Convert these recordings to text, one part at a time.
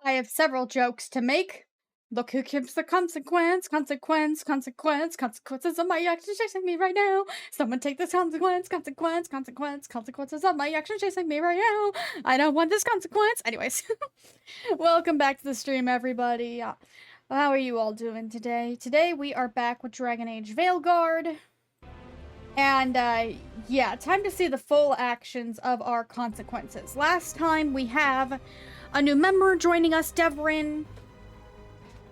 I have several jokes to make. Look who keeps the consequences of my actions chasing me right now. Someone take this consequences of my actions chasing me right now. I don't want this consequence. Anyways, welcome back to the stream, everybody. How are you all doing today? Today we are back with Dragon Age Veilguard. And, yeah, time to see the full actions of our consequences. Last time we have a new member joining us, Devrin.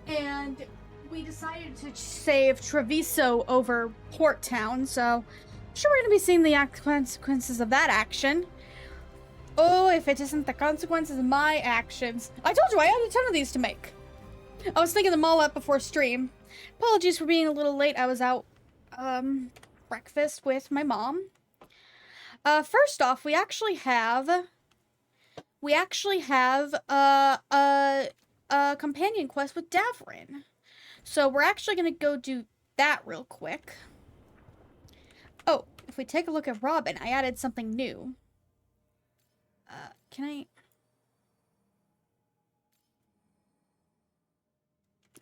And we decided to save Treviso over Port Town, so I'm sure we're going to be seeing the consequences of that action. Oh, if it isn't the consequences of my actions. I told you I had a ton of these to make. I was thinking them all up before stream. Apologies for being a little late. I was out, breakfast with my mom. First off, we actually have a companion quest with Davrin. So we're actually gonna go do that real quick. Oh, if we take a look at Robin, I added something new.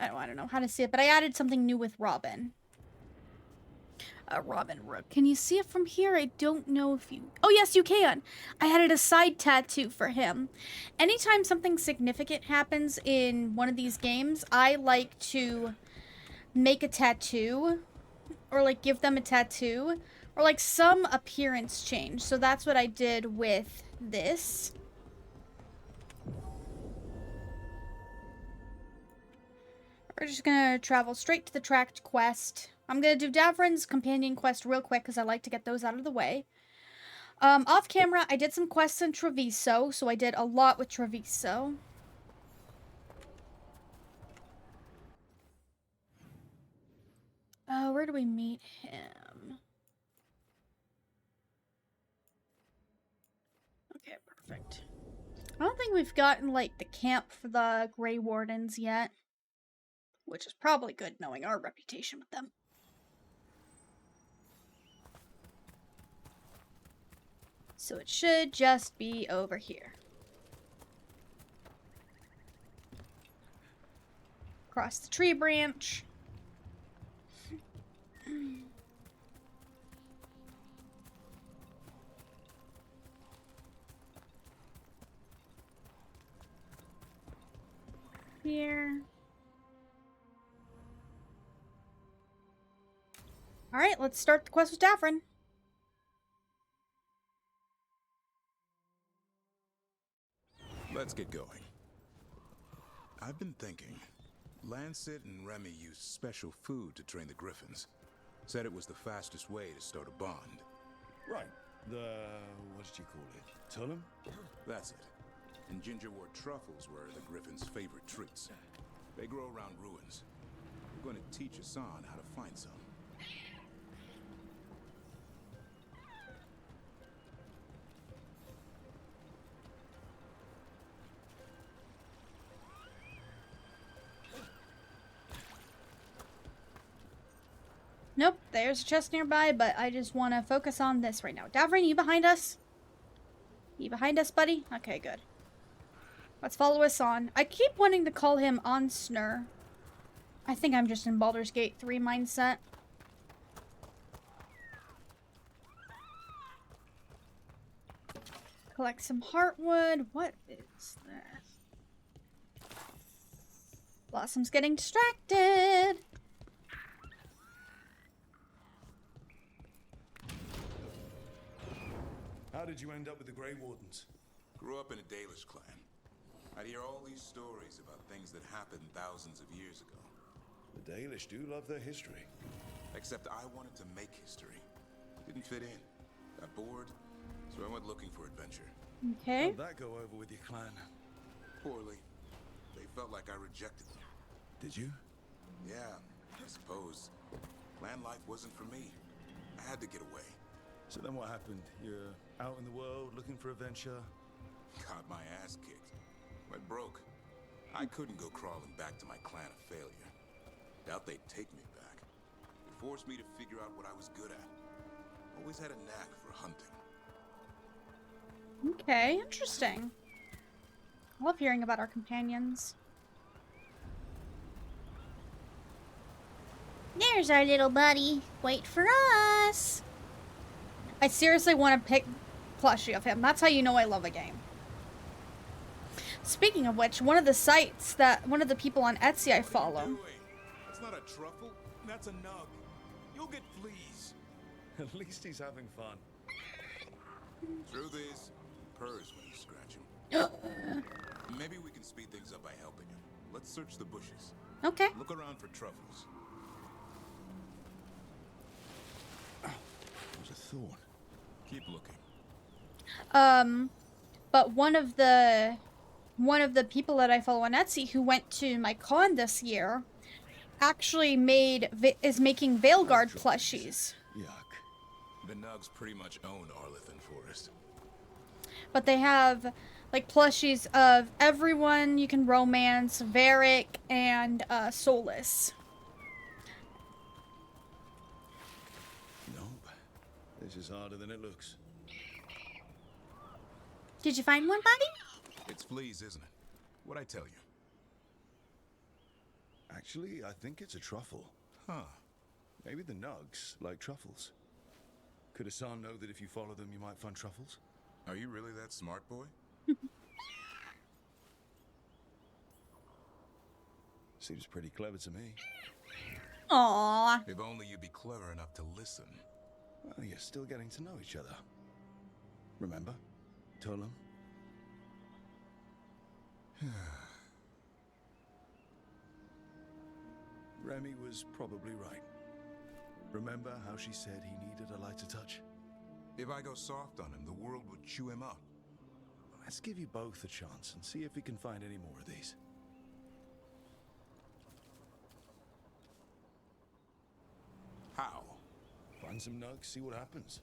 I don't know how to see it, but I added something new with Robin. Robin Rook. Can you see it from here? I don't know if you... Oh, yes, you can. I added a side tattoo for him. Anytime something significant happens in one of these games, I like to make a tattoo, or, like, give them a tattoo, or, like, some appearance change. So that's what I did with this. We're just gonna travel straight to the tracked quest. I'm gonna do Davrin's companion quest real quick because I like to get those out of the way. Off camera, I did some quests in Treviso, so I did a lot with Treviso. Where do we meet him? Okay, perfect. I don't think we've gotten, like, the camp for the Grey Wardens yet, which is probably good knowing our reputation with them. So it should just be over here. Across the tree branch. Here. Alright, let's start the quest with Davrin. Let's get going. I've been thinking. Lancet and Remy used special food to train the Griffins. Said it was the fastest way to start a bond. Right. What did you call it? Tullum? That's it. And gingerwort truffles were the Griffins' favorite treats. They grow around ruins. We're going to teach Hassan how to find some. Nope, there's a chest nearby, but I just want to focus on this right now. Davrin, you behind us? You behind us, buddy? Okay, good. Let's follow Hassan. I keep wanting to call him Onsnur. I think I'm just in Baldur's Gate 3 mindset. Collect some heartwood. What is this? Blossom's getting distracted. How did you end up with the Grey Wardens? Grew up in a Dalish clan. I'd hear all these stories about things that happened thousands of years ago. The Dalish do love their history. Except I wanted to make history. Didn't fit in. Got bored, so I went looking for adventure. Okay. How'd that go over with your clan? Poorly. They felt like I rejected them. Did you? Yeah, I suppose. Land life wasn't for me. I had to get away. So then what happened? You're out in the world looking for adventure? Got my ass kicked. Went broke. I couldn't go crawling back to my clan of failure. Doubt they'd take me back. It forced me to figure out what I was good at. Always had a knack for hunting. Okay, interesting. I love hearing about our companions. There's our little buddy. Wait for us. I seriously want to pick plushie of him. That's how you know I love a game. Speaking of which, one of the people on Etsy I follow. That's not a truffle. That's a nug. You'll get fleas. At least he's having fun. Truth is, purrs when you scratch him. Maybe we can speed things up by helping him. Let's search the bushes. Okay. Look around for truffles. There's a thorn. Keep looking. But one of the people that I follow on Etsy who went to my con this year actually is making Veilguard plushies. Yuck. The nugs pretty much own Arlithan Forest. But they have like plushies of everyone you can romance, Varric, and Solus. Nope. This is harder than it looks. Did you find one, buddy? It's fleas, isn't it? What'd I tell you? Actually, I think it's a truffle. Huh. Maybe the nugs like truffles. Could Hassan know that if you follow them, you might find truffles? Are you really that smart, boy? Seems pretty clever to me. Aww. If only you'd be clever enough to listen. Well, you're still getting to know each other. Remember? Tolam? Remy was probably right. Remember how she said he needed a lighter touch? If I go soft on him, the world would chew him up. Let's give you both a chance and see if we can find any more of these. How? Find some nugs, see what happens.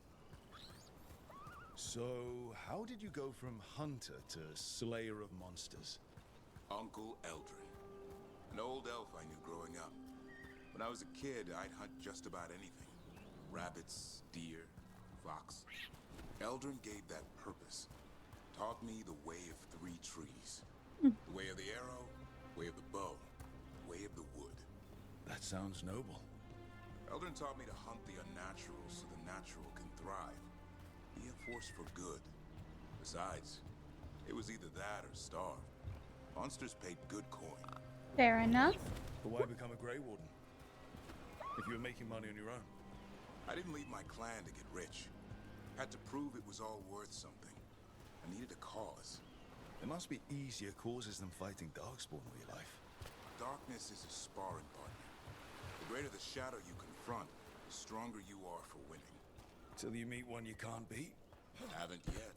So, how did you go from hunter to slayer of monsters? Uncle Eldrin. An old elf I knew growing up. When I was a kid, I'd hunt just about anything. Rabbits, deer, fox. Eldrin gave that purpose. Taught me the way of three trees. The way of the arrow, way of the bow, way of the wood. That sounds noble. Eldrin taught me to hunt the unnatural so the natural can thrive. Be a force for good. Besides, it was either that or starve. Monsters paid good coin. Fair enough. But why become a Grey Warden? If you were making money on your own. I didn't leave my clan to get rich. Had to prove it was all worth something. I needed a cause. There must be easier causes than fighting Darkspawn all your life. Darkness is a sparring partner. The greater the shadow you confront, the stronger you are for winning. Till you meet one you can't beat. Haven't yet.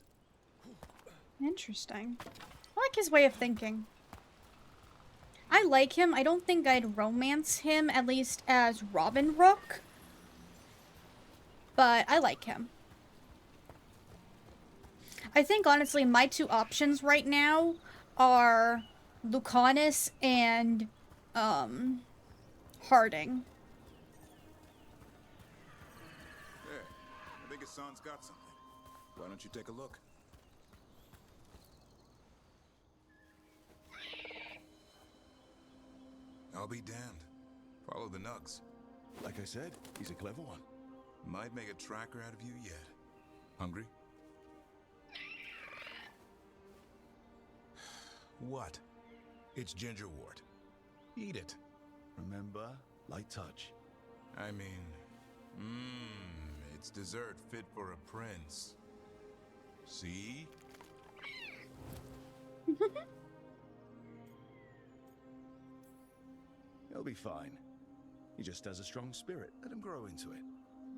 Interesting. I like his way of thinking. I like him. I don't think I'd romance him, at least as Robin Rook. But I like him. I think, honestly, my two options right now are Lucanus and, Harding. There. I think Hassan's got something. Why don't you take a look? I'll be damned. Follow the nugs. Like I said, he's a clever one. Might make a tracker out of you yet. Hungry? What? It's gingerwort. Eat it. Remember, light touch. I mean, it's dessert fit for a prince. See? He'll be fine. He just has a strong spirit. Let him grow into it.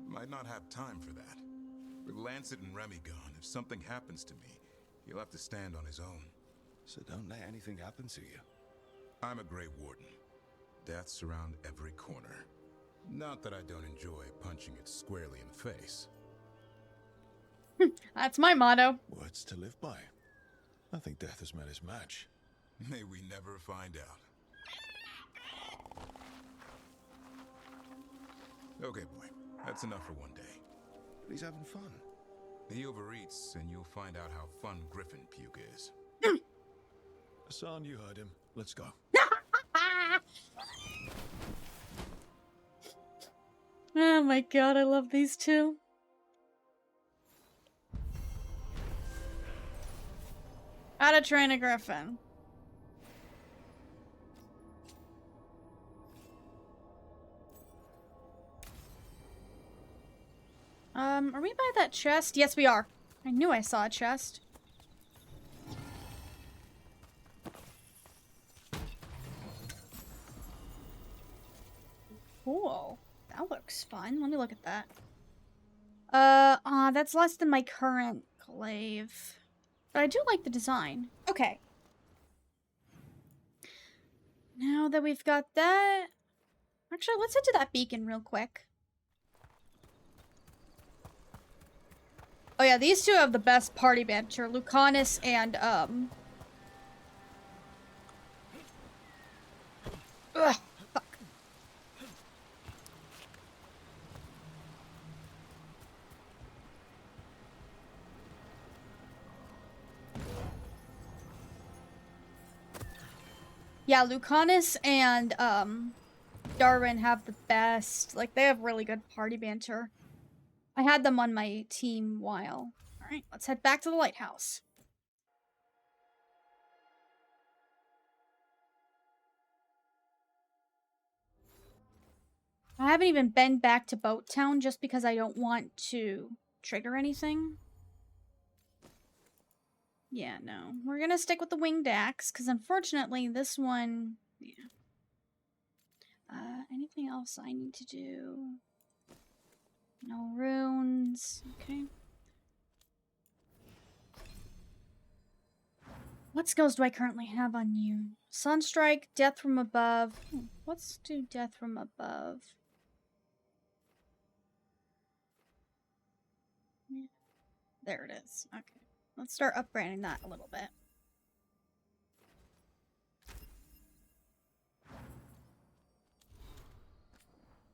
Might not have time for that. With Lancet and Remy gone, if something happens to me, he'll have to stand on his own. So don't let anything happen to you. I'm a Grey Warden. Death's around every corner. Not that I don't enjoy punching it squarely in the face. That's my motto. Words to live by. I think death has met his match. May we never find out. Okay, boy. That's enough for one day. But he's having fun. He overeats, and you'll find out how fun Griffin puke is. Hassan, you heard him. Let's go. Oh my god, I love these two. How to Train a Griffin. Are we by that chest? Yes, we are. I knew I saw a chest. Cool. That looks fun. Let me look at that. That's less than my current glaive. But I do like the design. Okay. Now that we've got that... Actually, let's head to that beacon real quick. Oh yeah, these two have the best party banter. Lucanus and, Ugh, fuck. Yeah, Lucanus and, Darwin have the best. Like, they have really good party banter. I had them on my team while. Alright, let's head back to the lighthouse. I haven't even been back to Boat Town just because I don't want to trigger anything. Yeah, no. We're gonna stick with the winged axe, because unfortunately this one... Yeah. Anything else I need to do? No runes. Okay. What skills do I currently have on you? Sunstrike, Death from Above. Let's do Death from Above. Yeah. There it is. Okay. Let's start upgrading that a little bit.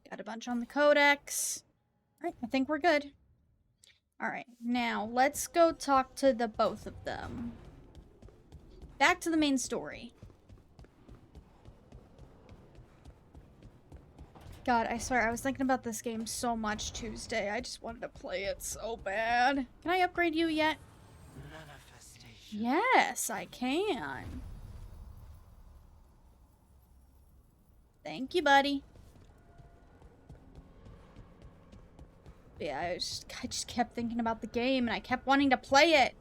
Got a bunch on the codex. Alright, I think we're good. Alright, now let's go talk to the both of them. Back to the main story. God, I swear, I was thinking about this game so much Tuesday. I just wanted to play it so bad. Can I upgrade you yet? Manifestation. Yes, I can. Thank you, buddy. Yeah, I just kept thinking about the game and I kept wanting to play it.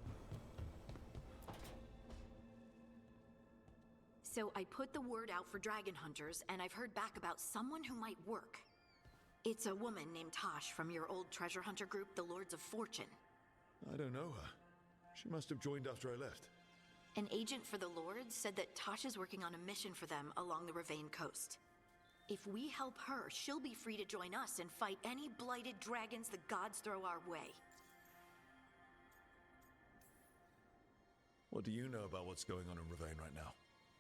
So I put the word out for dragon hunters, and I've heard back about someone who might work. It's a woman named Tosh from your old treasure hunter group, the Lords of Fortune. I don't know her. She must have joined after I left. An agent for the Lords said that Tosh is working on a mission for them along the Ravane coast. If we help her, she'll be free to join us and fight any blighted dragons the gods throw our way. What do you know about what's going on in Ravane right now?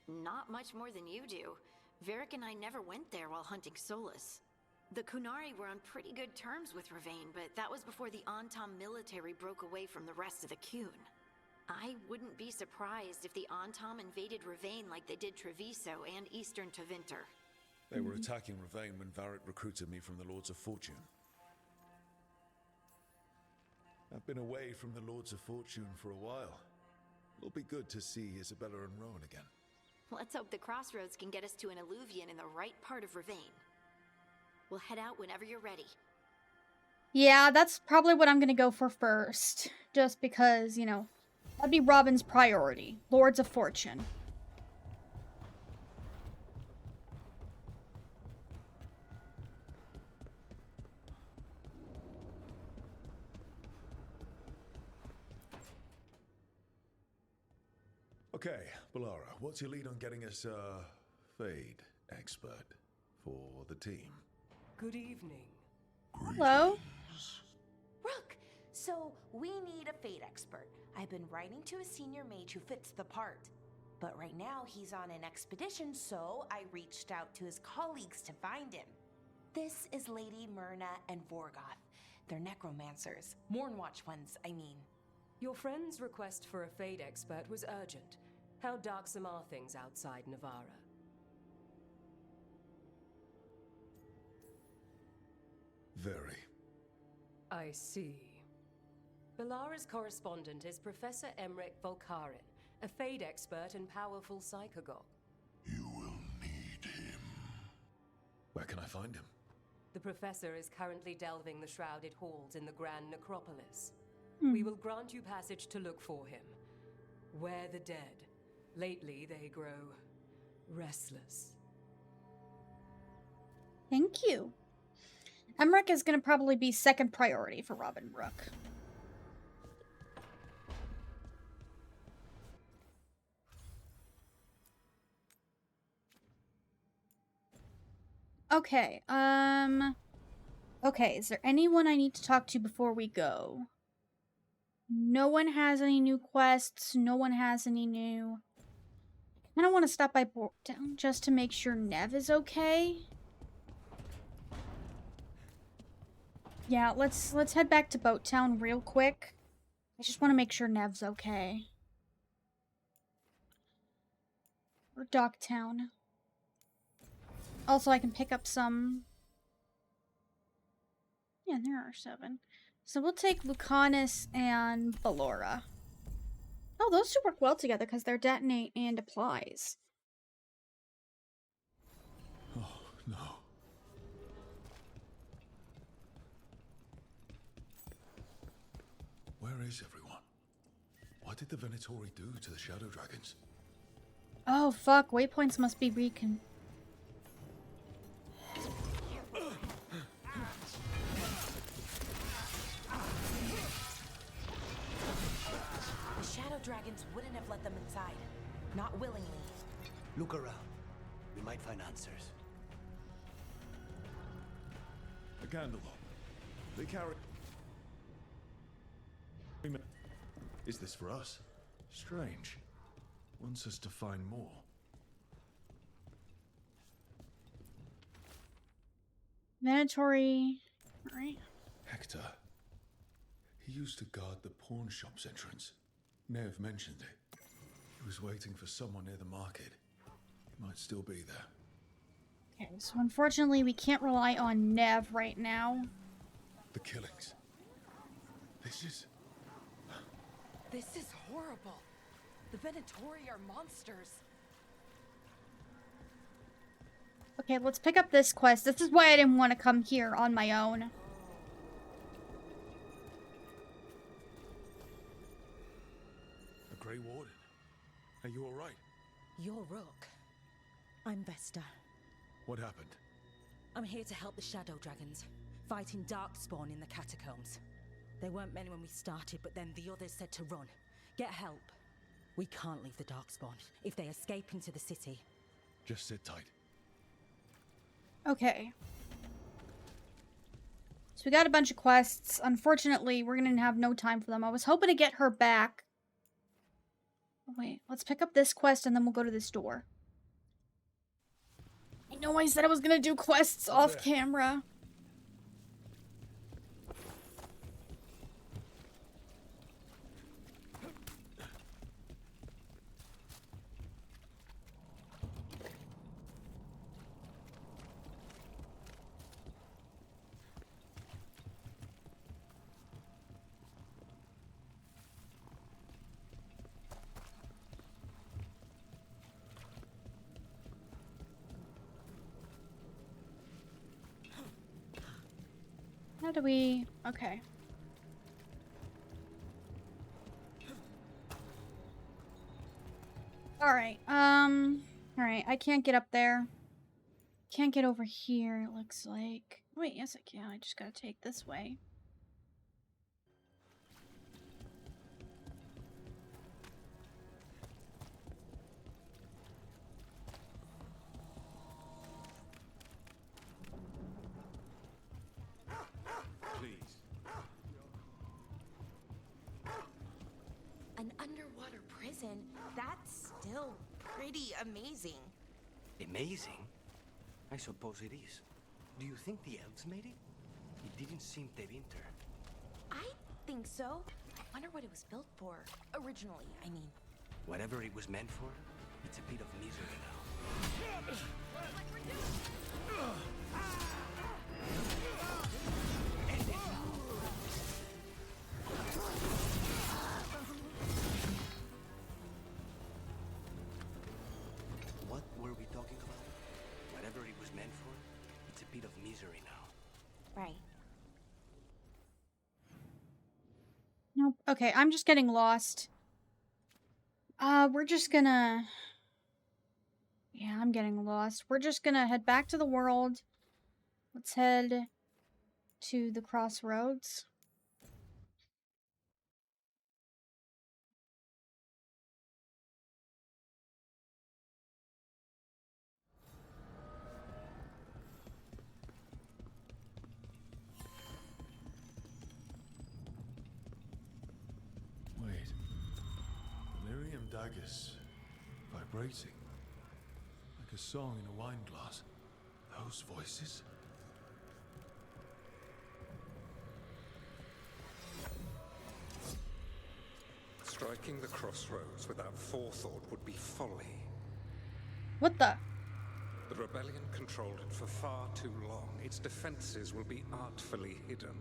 Not much more than you do. Varric and I never went there while hunting Solus. The Kunari were on pretty good terms with Ravane, but that was before the Antam military broke away from the rest of the Kun. I wouldn't be surprised if the Antam invaded Ravane like they did Treviso and Eastern Tevinter. They were attacking Ravane when Varric recruited me from the Lords of Fortune. I've been away from the Lords of Fortune for a while. It'll be good to see Isabella and Rowan again. Let's hope the crossroads can get us to an Alluvian in the right part of Ravane. We'll head out whenever you're ready. Yeah, that's probably what I'm gonna go for first. Just because, you know, that'd be Robin's priority. Lords of Fortune. Okay, Balara, what's your lead on getting us a Fade expert for the team? Good evening. Hello. Rook, so we need a fate expert. I've been writing to a senior mage who fits the part. But right now he's on an expedition, so I reached out to his colleagues to find him. This is Lady Myrna and Vorgoth. They're necromancers. Mournwatch ones, I mean. Your friend's request for a Fade expert was urgent. How darksome are things outside Navarra? Very. I see. Belara's correspondent is Professor Emmerich Volkarin, a Fade expert and powerful psychagogue. You will need him. Where can I find him? The Professor is currently delving the shrouded halls in the Grand Necropolis. We will grant you passage to look for him. Where the dead. Lately, they grow restless. Thank you. Emmerich is going to probably be second priority for Robin Rook. Okay, okay, is there anyone I need to talk to before we go? No one has any new quests, no one has any new... I don't want to stop by Bourtown just to make sure Nev is okay. Yeah, let's head back to Boattown real quick. I just want to make sure Nev's okay. Or Docktown. Also, I can pick up some... Yeah, there are 7. So we'll take Lucanus and Ballora. Oh, those two work well together because they're detonate and applies. Oh, no. Where is everyone? What did the Venatori do to the Shadow Dragons? Oh, fuck. Waypoints must be recon... The Shadow Dragons wouldn't have let them inside. Not willingly. Look around. We might find answers. A candle. They carry... Is this for us? Strange. Wants us to find more. Mandatory... Alright. Hector. He used to guard the pawn shop's entrance. Nev mentioned it. He was waiting for someone near the market. He might still be there. Okay, so unfortunately we can't rely on Nev right now. The killings. This is... This is horrible. The Venatori are monsters. Okay, let's pick up this quest. This is why I didn't want to come here on my own. A Grey Warden. Are you alright? You're Rook. I'm Vesta. What happened? I'm here to help the Shadow Dragons, fighting Darkspawn in the catacombs. There weren't many when we started, but then the others said to run. Get help. We can't leave the Darkspawn if they escape into the city. Just sit tight. Okay. So we got a bunch of quests. Unfortunately, we're gonna have no time for them. I was hoping to get her back. Oh, wait, let's pick up this quest and then we'll go to this door. I know I said I was gonna do quests off camera. How do we... Okay. Alright, alright, I can't get up there. Can't get over here, it looks like. Wait, yes I can, I just gotta take this way. Please. An underwater prison? That's still pretty amazing. Amazing? I suppose it is. Do you think the elves made it? It didn't seem they winter. I think so. I wonder what it was built for. Originally, I mean. Whatever it was meant for, it's a bit of misery now. What were we talking about? Whatever it was meant for, it's a bit of misery now. Right. Nope. Okay, I'm just getting lost. We're just gonna... Yeah, I'm getting lost. We're just gonna head back to the world. Let's head to the crossroads. Wait. Lyrium daggers. Vibrating. Like a song in a wine glass. Those voices? Striking the crossroads without forethought would be folly. What the? The rebellion controlled it for far too long. Its defenses will be artfully hidden.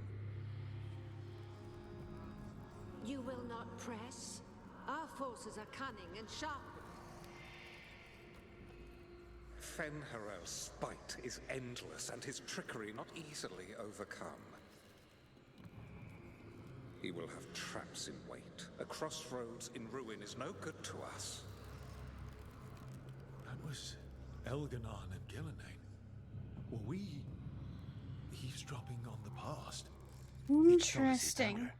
You will not press? Our forces are cunning and sharp. Fen'Harel's spite is endless, and his trickery not easily overcome. He will have traps in wait. A crossroads in ruin is no good to us. That was Elganon and Gillenane. Were we eavesdropping on the past? Interesting.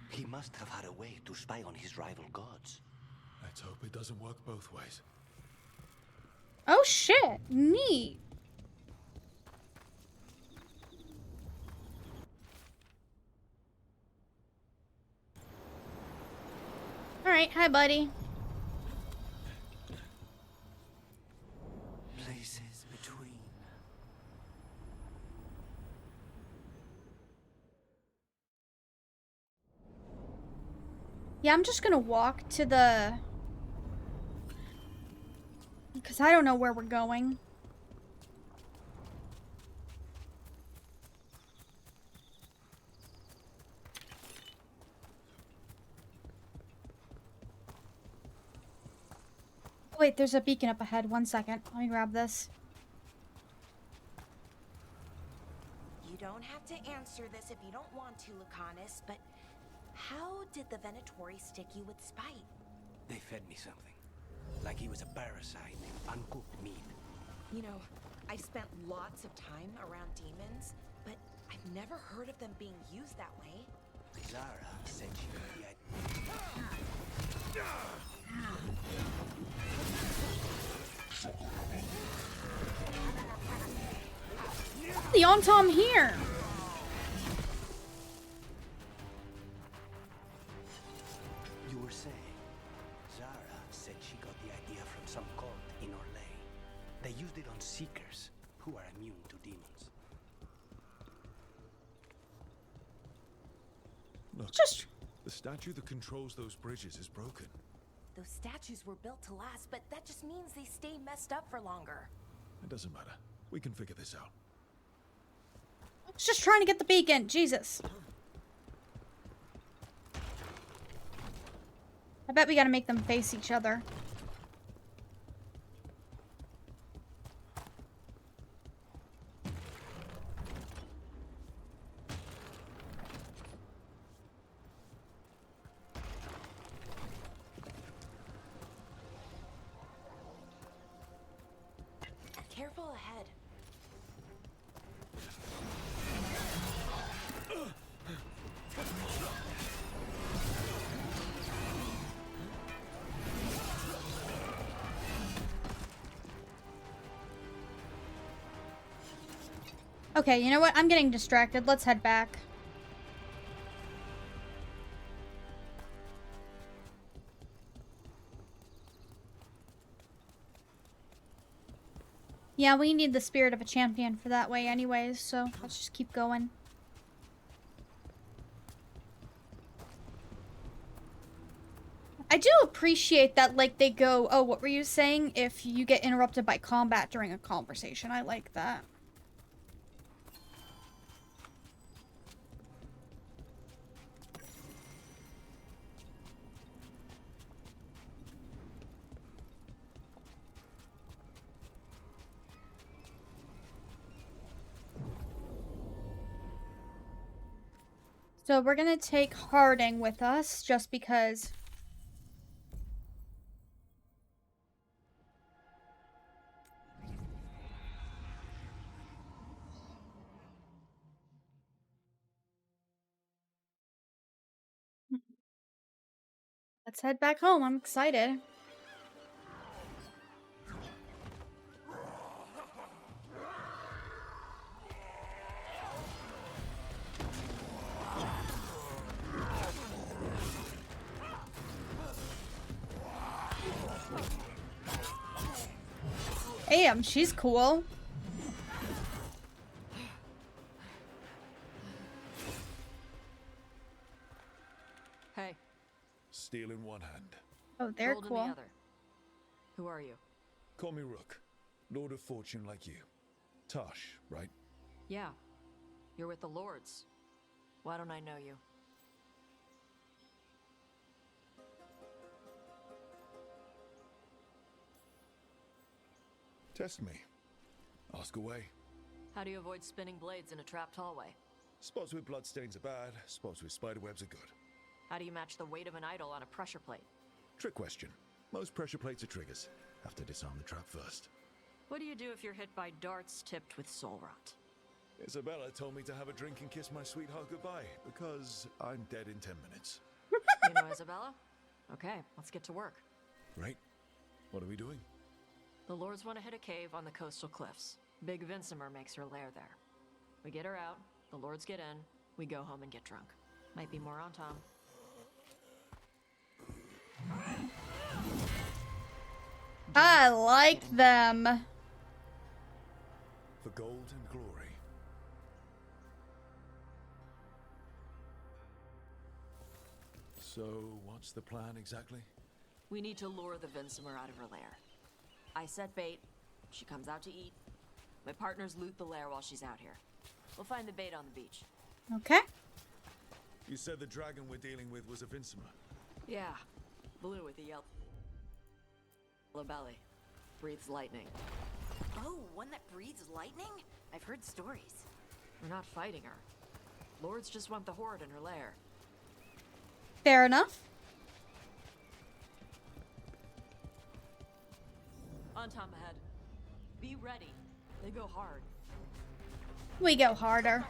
He must have had a way to spy on his rival gods. Let's hope it doesn't work both ways. Oh shit, neat. Alright, hi buddy. Places between. Yeah, I'm just gonna walk to the... Because I don't know where we're going. Wait, there's a beacon up ahead. 1 second. Let me grab this. You don't have to answer this if you don't want to, Lucanus, but how did the Venatori stick you with spite? They fed me something. Like he was a parasite, uncooked meat. You know, I've spent lots of time around demons, but I've never heard of them being used that way. Zara said she got The on-tom here. You were saying, Zara said she got the idea from some cult in Orlais. They used it on Seekers, who are immune to demons. Look, Just... the statue that controls those bridges is broken. Those statues were built to last, but that just means they stay messed up for longer. It doesn't matter. We can figure this out. I was just trying to get the beacon. Jesus. I bet we gotta make them face each other. Careful ahead. Okay, you know what? I'm getting distracted. Let's head back. Yeah, we need the spirit of a champion for that way anyways, so let's just keep going. I do appreciate that, like, they go, oh, what were you saying? If you get interrupted by combat during a conversation. I like that. So we're gonna take Harding with us, just because. Let's head back home. I'm excited. Damn, she's cool. Hey. Steel in one hand. Oh, they're Gold in cool. the other. Who are you? Call me Rook. Lord of Fortune like you. Tosh, right? Yeah. You're with the Lords. Why don't I know you? Test me. Ask away. How do you avoid spinning blades in a trapped hallway? Spots with bloodstains are bad, spots with spiderwebs are good. How do you match the weight of an idol on a pressure plate? Trick question. Most pressure plates are triggers. Have to disarm the trap first. What do you do if you're hit by darts tipped with soul rot? Isabella told me to have a drink and kiss my sweetheart goodbye, because I'm dead in 10 minutes. You know Isabella? Okay, let's get to work. Right? What are we doing? The Lords want to hit a cave on the coastal cliffs. Big Vincimer makes her lair there. We get her out, the Lords get in, we go home and get drunk. Might be more on Tom. I like them. For gold and glory. So, what's the plan exactly? We need to lure the Vincimer out of her lair. I set bait, she comes out to eat. My partners loot the lair while she's out here. We'll find the bait on the beach. Okay. You said the dragon we're dealing with was a Vincimer. Yeah, blue with a yellow belly. Breathes lightning. Oh, one that breathes lightning? I've heard stories. We're not fighting her. Lords just want the horde in her lair. Fair enough. On Tom ahead. Be ready. They go hard. We go harder.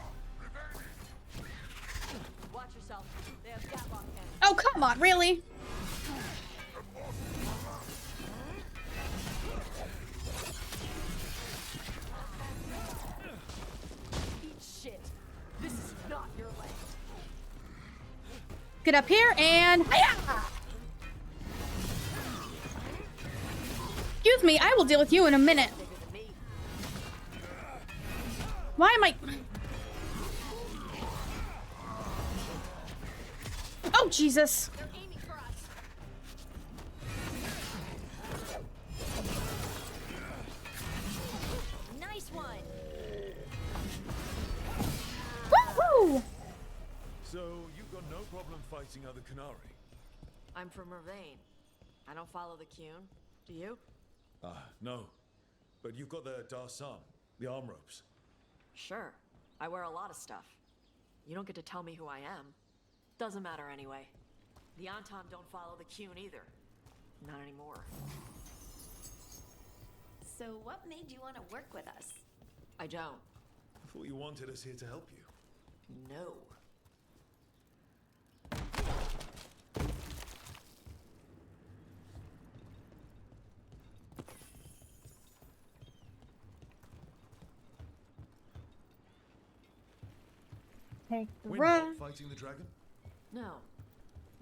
Watch yourself. They have gatlock cannons. Oh, come on, really? Eat shit. This is not your land. Get up here and... Hi-ya! Excuse me, I will deal with you in a minute. Why am I... Oh, Jesus. They're aiming for us. Nice one. Woo-hoo! So, you've got no problem fighting other Kunari? I'm from Mervain. I don't follow the Qun. Do you? No. But you've got the Darsam, the arm ropes. Sure. I wear a lot of stuff. You don't get to tell me who I am. Doesn't matter anyway. The Antom don't follow the Qun either. Not anymore. So what made you want to work with us? I don't. I thought you wanted us here to help you. No. Take the We're run. not fighting the dragon? No.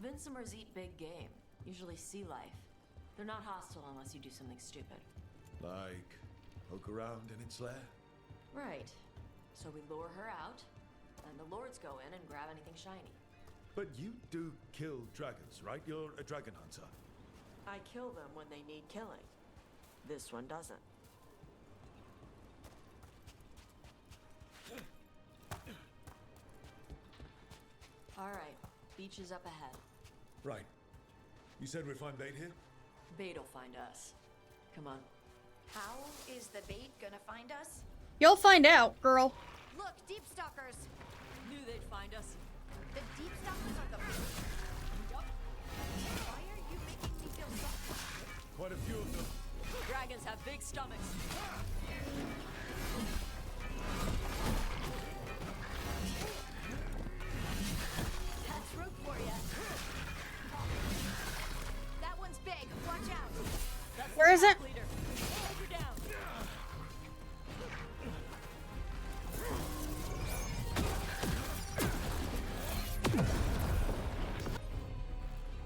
Vincimers eat big game. Usually sea life. They're not hostile unless you do something stupid. Like, poke around in its lair? Right. So we lure her out, and the Lords go in and grab anything shiny. But you do kill dragons, right? You're a dragon hunter. I kill them when they need killing. This one doesn't. Alright, beach is up ahead. Right. You said we'd find bait here? Bait'll find us. Come on. How is the bait gonna find us? You'll find out, girl. Look, deep stalkers! Knew they'd find us. The deep stalkers are the... Yup. Why are you making me feel so... Quite a few of them. Dragons have big stomachs. That's root for ya. That one's big. Watch out. That's Where is it? the leader. Hold her down.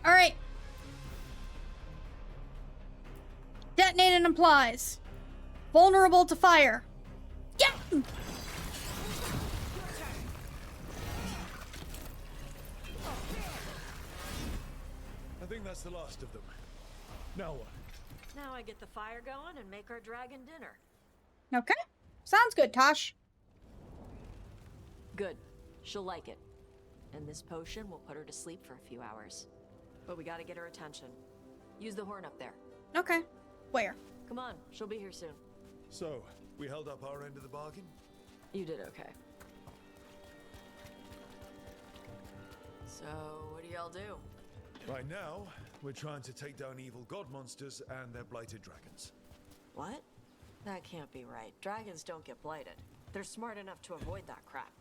All right. Detonated implies vulnerable to fire. Yeah. I think that's the last of them. Now what? Now I get the fire going and make our dragon dinner. Okay. Sounds good, Tosh. Good. She'll like it. And this potion will put her to sleep for a few hours. But we gotta get her attention. Use the horn up there. Okay. Where? Come on, she'll be here soon. So, we held up our end of the bargain? You did okay. So, what do y'all do? Right now, we're trying to take down evil god monsters and their blighted dragons. What? That can't be right. Dragons don't get blighted. They're smart enough to avoid that crap.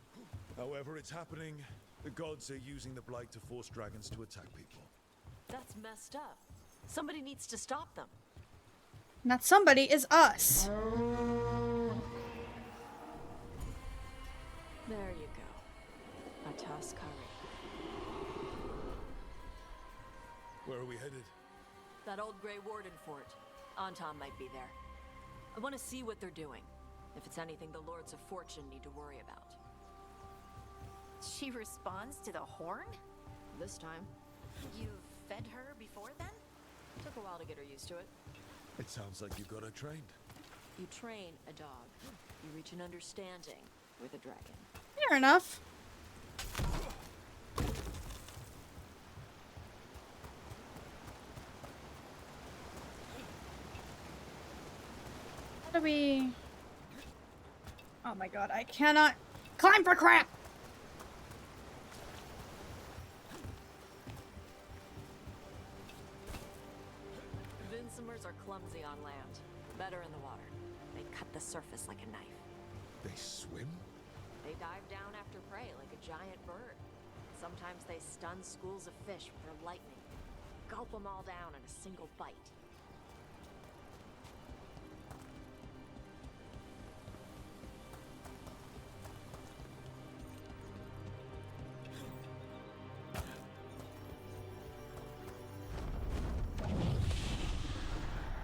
However, it's happening. The gods are using the blight to force dragons to attack people. That's messed up. Somebody needs to stop them. Not somebody, is us. There you go. A Tuskari. Where are we headed? That old Grey Warden fort. Anton might be there. I want to see what they're doing. If it's anything the Lords of Fortune need to worry about. She responds to the horn? This time. You've fed her before then? Took a while to get her used to it. It sounds like you got her trained. You train a dog. You reach an understanding with a dragon. Fair enough. How do we... Oh my god, I cannot climb for crap! Vincimers are clumsy on land. Better in the water. They cut the surface like a knife. They swim? They dive down after prey like a giant bird. Sometimes they stun schools of fish with their lightning. Gulp them all down in a single bite.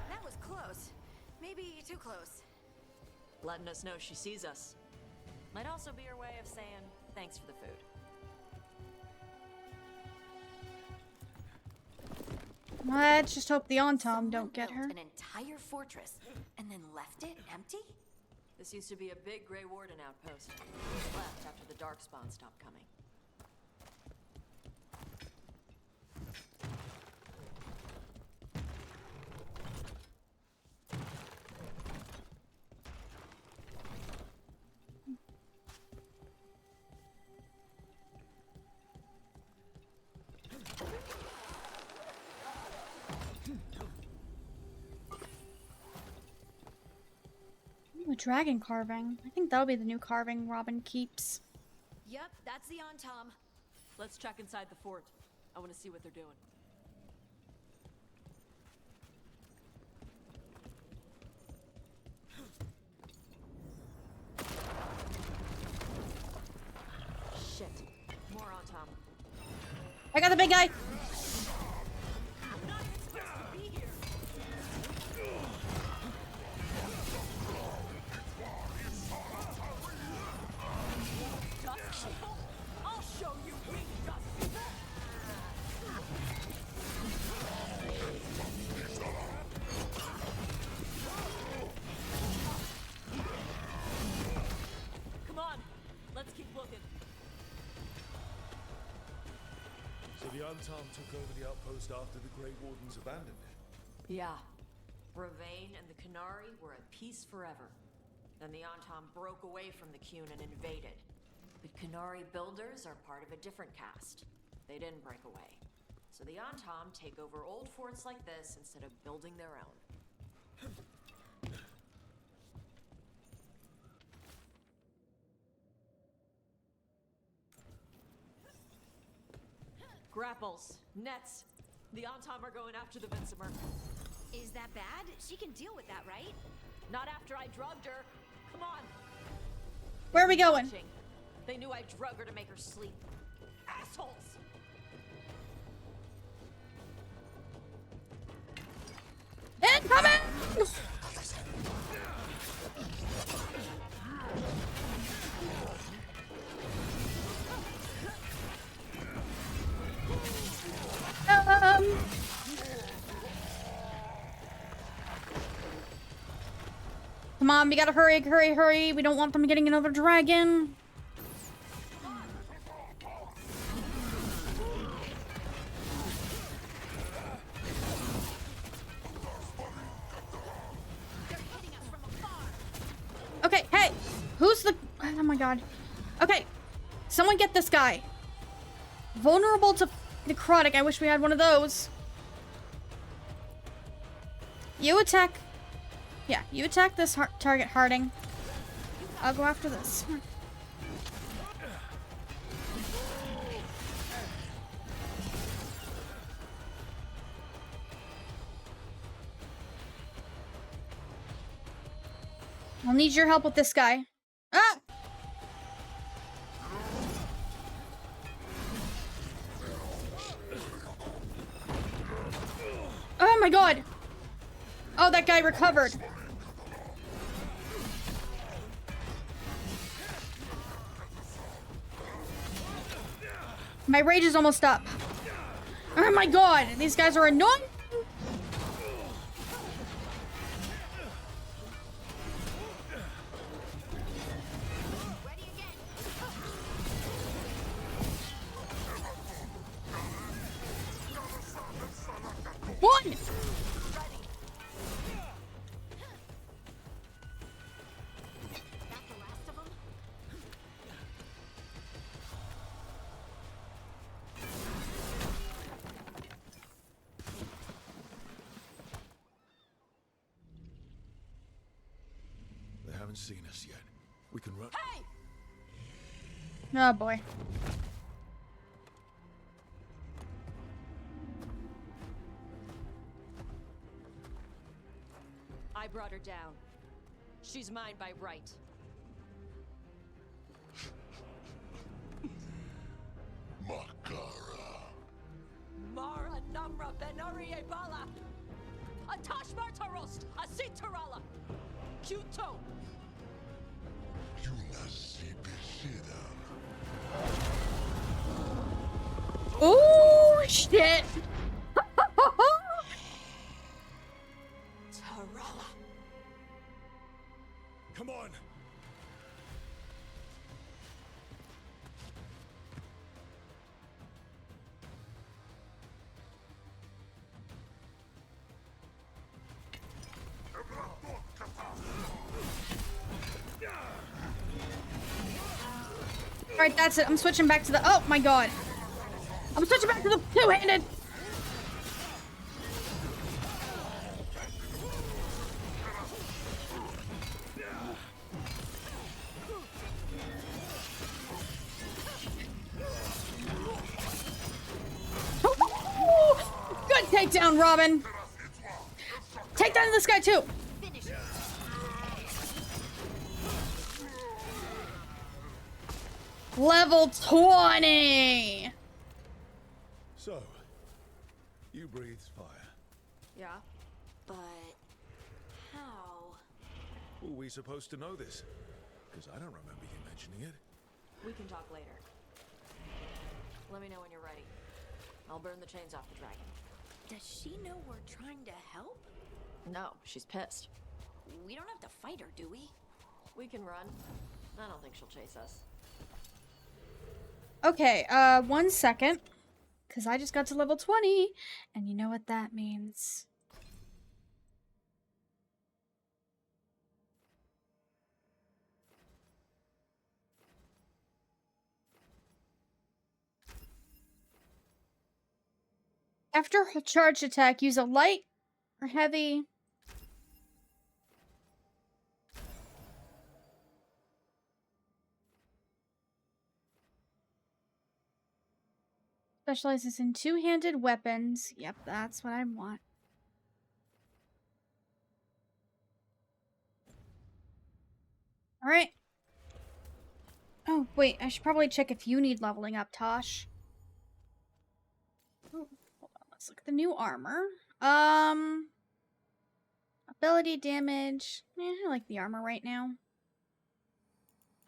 That was close. Maybe too close. Letting us know she sees us. Might also be her way of saying thanks for the food. Let's just hope the Antom Someone don't get built her. an entire fortress and then left it empty? This used to be a big Grey Warden outpost. Left after the Darkspawn stopped coming. Ooh, dragon carving. I think that'll be the new carving Robin keeps. Yep, that's the Antom. Let's check inside the fort. I want to see what they're doing. Shit. More on Tom. I got the big guy! I'm not even supposed to be here. Dust People? I'll show you weak Dust People. Antam took over the outpost after the Grey Wardens abandoned it. Yeah. Ravain and the Qunari were at peace forever. Then the Antam broke away from the Qun and invaded. But Qunari builders are part of a different caste. They didn't break away. So the Antam take over old forts like this instead of building their own. Grapples, nets. The Antam are going after the Vinsimer. Is that bad? She can deal with that, right? Not after I drugged her. Come on. Where are we going? Watching. They knew I drug her to make her sleep. Assholes! Incoming! Come on, we gotta hurry, hurry, hurry. We don't want them getting another dragon. Okay, hey, who's the... Oh my god. Okay, someone get this guy. Vulnerable to necrotic. I wish we had one of those. You attack... Yeah, you attack this target, Harding. I'll go after this. I'll need your help with this guy. Ah! Oh my god! Oh, that guy recovered. My rage is almost up. Oh my god, these guys are annoying. One! They haven't seen us yet. We can run. Hey! Oh boy. I brought her down. She's mine by right. Makara. Mara Namra Benari Ebala! Atash Martarost! Asitarala! Kuto! Oh shit! Tarala! Come on. Alright, that's it. I'm switching back to the... Oh my god. I'm switching back to the two-handed. Good takedown, Robin. Take down this guy too. Level 20. So, you breathed fire. Yeah? But how? Were we supposed to know this? Because I don't remember you mentioning it. We can talk later. Let me know when you're ready. I'll burn the chains off the dragon. Does she know we're trying to help? No, she's pissed. We don't have to fight her, do we? We can run. I don't think she'll chase us. Okay, 1 second. Because I just got to level 20, and you know what that means. After a charge attack, use a light or heavy. Specializes in two-handed weapons. Yep, that's what I want. Alright. Oh, wait, I should probably check if you need leveling up, Tosh. Oh, hold on, let's look at the new armor. Ability damage. I like the armor right now.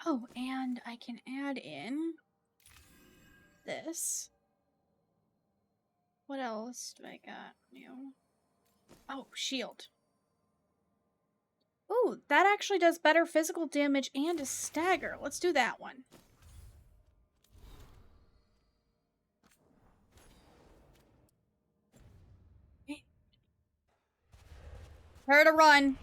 Oh, and I can add in this. What else do I got new? Oh, shield. Oh, that actually does better physical damage and a stagger. Let's do that one. Her to run.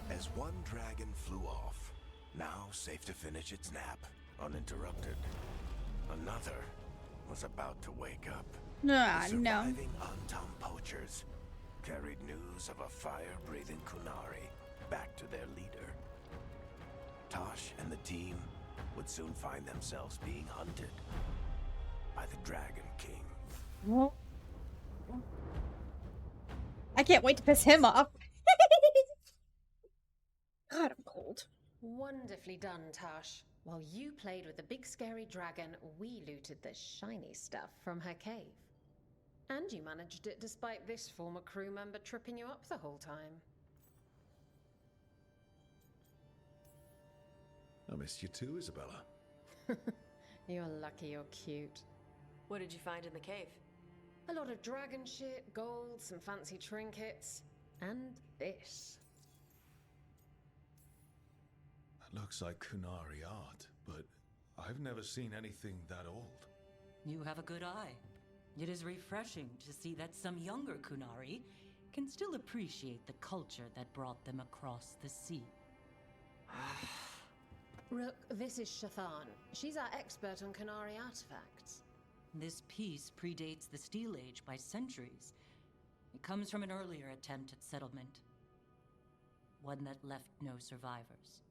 As one dragon flew off, now safe to finish its nap, uninterrupted, another was about to wake up. No. Surviving Antam poachers carried news of a fire-breathing Kunari back to their leader. Tosh and the team would soon find themselves being hunted by the Dragon King. I can't wait to piss him off. God, I'm cold. Wonderfully done, Tosh. While you played with the big scary dragon, we looted the shiny stuff from her cave. And you managed it despite this former crew member tripping you up the whole time. I missed you too, Isabella. You're lucky you're cute. What did you find in the cave? A lot of dragon shit, gold, some fancy trinkets, and this. That looks like Kunari art, but I've never seen anything that old. You have a good eye. It is refreshing to see that some younger Kunari can still appreciate the culture that brought them across the sea. Rook, this is Shathan. She's our expert on Kunari artifacts. This piece predates the Steel Age by centuries. It comes from an earlier attempt at settlement. One that left no survivors.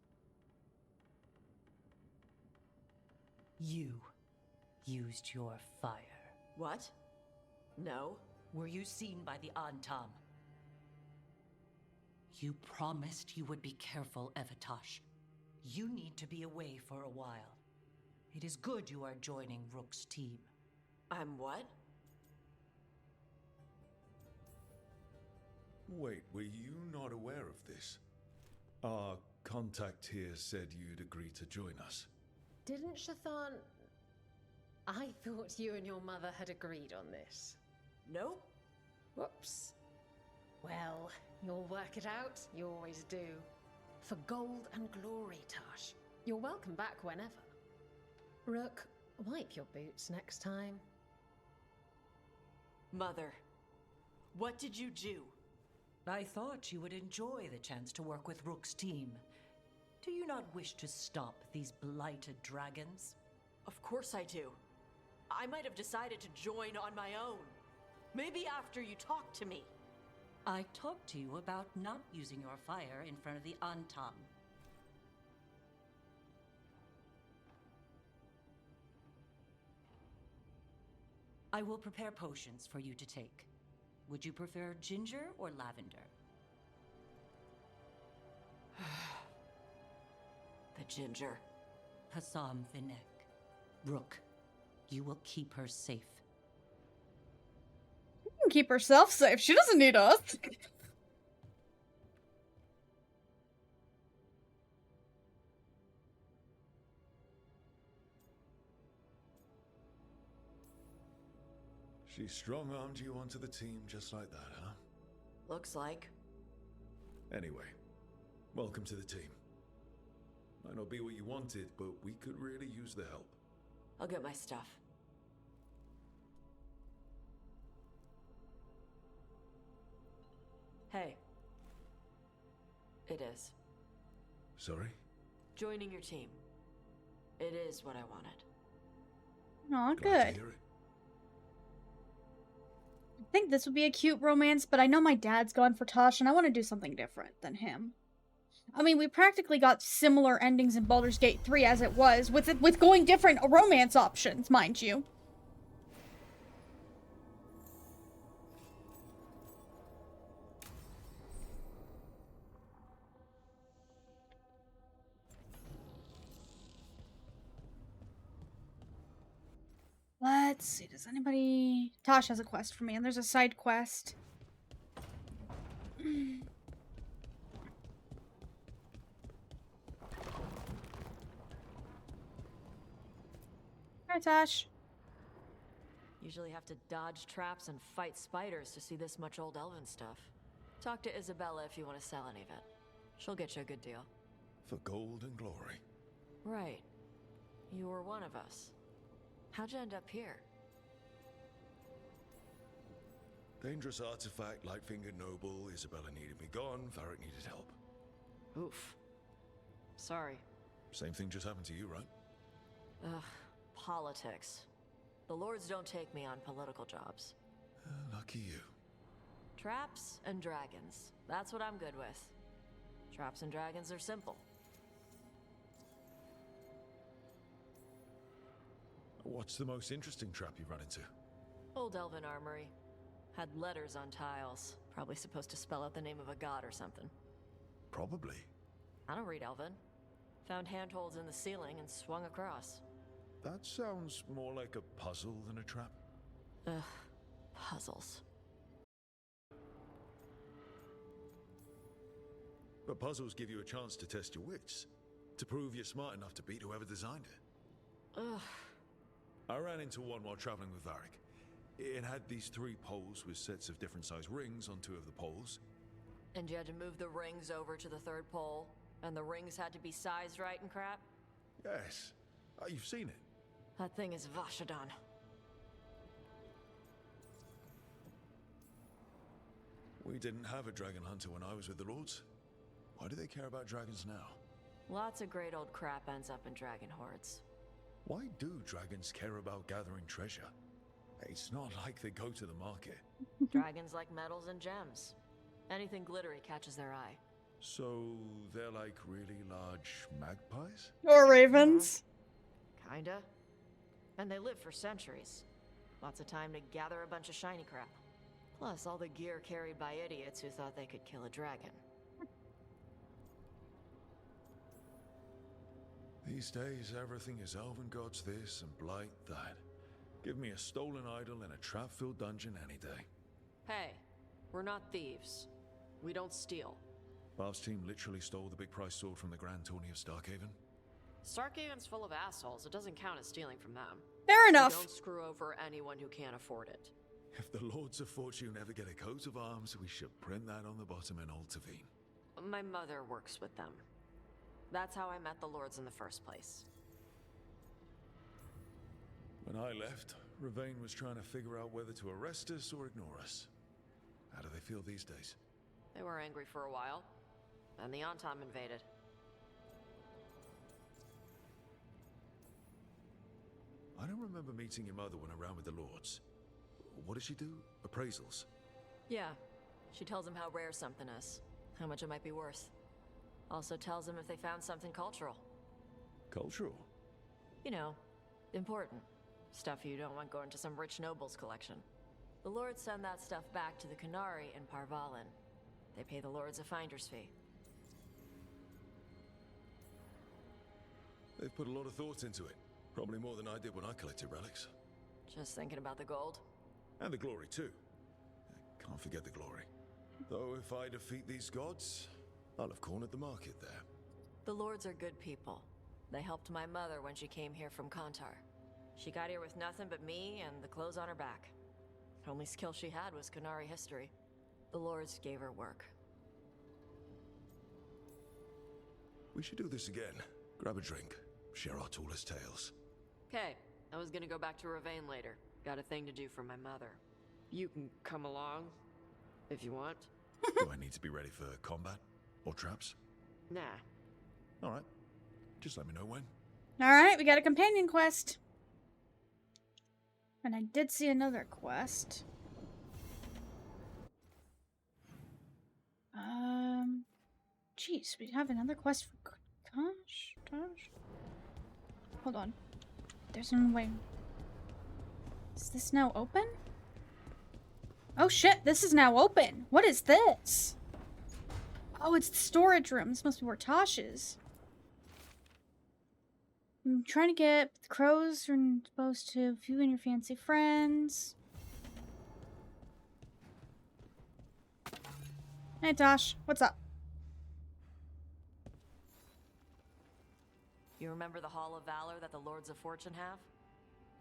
You used your fire. What? No. Were you seen by the Antam? You promised you would be careful, Evatosh. You need to be away for a while. It is good you are joining Rook's team. I'm what? Wait, were you not aware of this? Our contact here said you'd agree to join us. Didn't Shathan... I thought you and your mother had agreed on this. Nope. Whoops. Well, you'll work it out. You always do. For gold and glory, Tosh. You're welcome back whenever. Rook, wipe your boots next time. Mother, what did you do? I thought you would enjoy the chance to work with Rook's team. Do you not wish to stop these blighted dragons? Of course I do. I might have decided to join on my own. Maybe after you talked to me. I talked to you about not using your fire in front of the Antam. I will prepare potions for you to take. Would you prefer ginger or lavender? The ginger. Hassam Vinek. Rook, you will keep her safe. She can keep herself safe. She doesn't need us. She strong-armed you onto the team just like that, huh? Looks like. Anyway, welcome to the team. Might not be what you wanted, but we could really use the help. I'll get my stuff. Hey. It is. Sorry? Joining your team. It is what I wanted. Aw, Glad good. to hear it. I think this would be a cute romance, but I know my dad's gone for Tosh, and I want to do something different than him. I mean, we practically got similar endings in Baldur's Gate 3 as it was, with going different romance options, mind you. Let's see, does anybody... Tosh has a quest for me, and there's a side quest. Hi, Tosh. Usually have to dodge traps and fight spiders to see this much old elven stuff. Talk to Isabella if you want to sell any of it. She'll get you a good deal. For gold and glory. Right. You were one of us. How'd you end up here? Dangerous artifact, light-fingered noble. Isabella needed me gone. Varric needed help. Oof. Sorry. Same thing just happened to you, right? Ugh. Politics. The lords don't take me on political jobs. Lucky you. Traps and dragons. That's what I'm good with. Traps and dragons are simple. What's the most interesting trap you've run into? Old elven armory. Had letters on tiles. Probably supposed to spell out the name of a god or something. Probably. I don't read elven. Found handholds in the ceiling and swung across. That sounds more like a puzzle than a trap. Ugh. Puzzles. But puzzles give you a chance to test your wits. To prove you're smart enough to beat whoever designed it. Ugh. I ran into one while traveling with Varric. It had these 3 poles with sets of different size rings on 2 of the poles. And you had to move the rings over to the 3rd pole? And the rings had to be sized right and crap? Yes. You've seen it. That thing is Vashadon. We didn't have a dragon hunter when I was with the Lords. Why do they care about dragons now? Lots of great old crap ends up in dragon hordes. Why do dragons care about gathering treasure? It's not like they go to the market. Dragons like metals and gems. Anything glittery catches their eye. So they're like really large magpies? Or ravens. Kinda. And they live for centuries. Lots of time to gather a bunch of shiny crap. Plus all the gear carried by idiots who thought they could kill a dragon. These days, everything is elven gods this and blight that. Give me a stolen idol and a trap-filled dungeon any day. Hey, we're not thieves. We don't steal. Barb's team literally stole the big prize sword from the Grand Tourney of Starkhaven. Starkhaven's full of assholes. It doesn't count as stealing from them. Fair We enough. don't screw over anyone who can't afford it. If the Lords of Fortune ever get a coat of arms, we should print that on the bottom in Old Tavine. My mother works with them. That's how I met the lords in the first place. When I left, Ravane was trying to figure out whether to arrest us or ignore us. How do they feel these days? They were angry for a while. Then the Antom invaded. I don't remember meeting your mother when around with the Lords. What does she do? Appraisals? Yeah. She tells them how rare something is. How much it might be worth. Also tells them if they found something cultural. Cultural? You know, important. Stuff you don't want going to some rich noble's collection. The lords send that stuff back to the Kunari in Parvalin. They pay the lords a finder's fee. They've put a lot of thought into it. Probably more than I did when I collected relics. Just thinking about the gold? And the glory, too. Can't forget the glory. Though if I defeat these gods, I'll have cornered the market there. The lords are good people. They helped my mother when she came here from Kantar. She got here with nothing but me and the clothes on her back. Only skill she had was Kunari history. The Lords gave her work. We should do this again. Grab a drink. Share our tallest tales. Okay, I was gonna go back to Ravane later. Got a thing to do for my mother. You can come along, if you want. Do I need to be ready for combat? Or traps? Nah. Alright. Just let me know when. Alright, we got a companion quest. And I did see another quest. Jeez, we have another quest for Tosh. Hold on. There's no way. Is this now open? Oh shit, this is now open. What is this? Oh, it's the storage room. This must be where Tosh is. I'm trying to get the crows are supposed to you and your fancy friends. Hey Tosh, what's up? You remember the Hall of Valor that the Lords of Fortune have?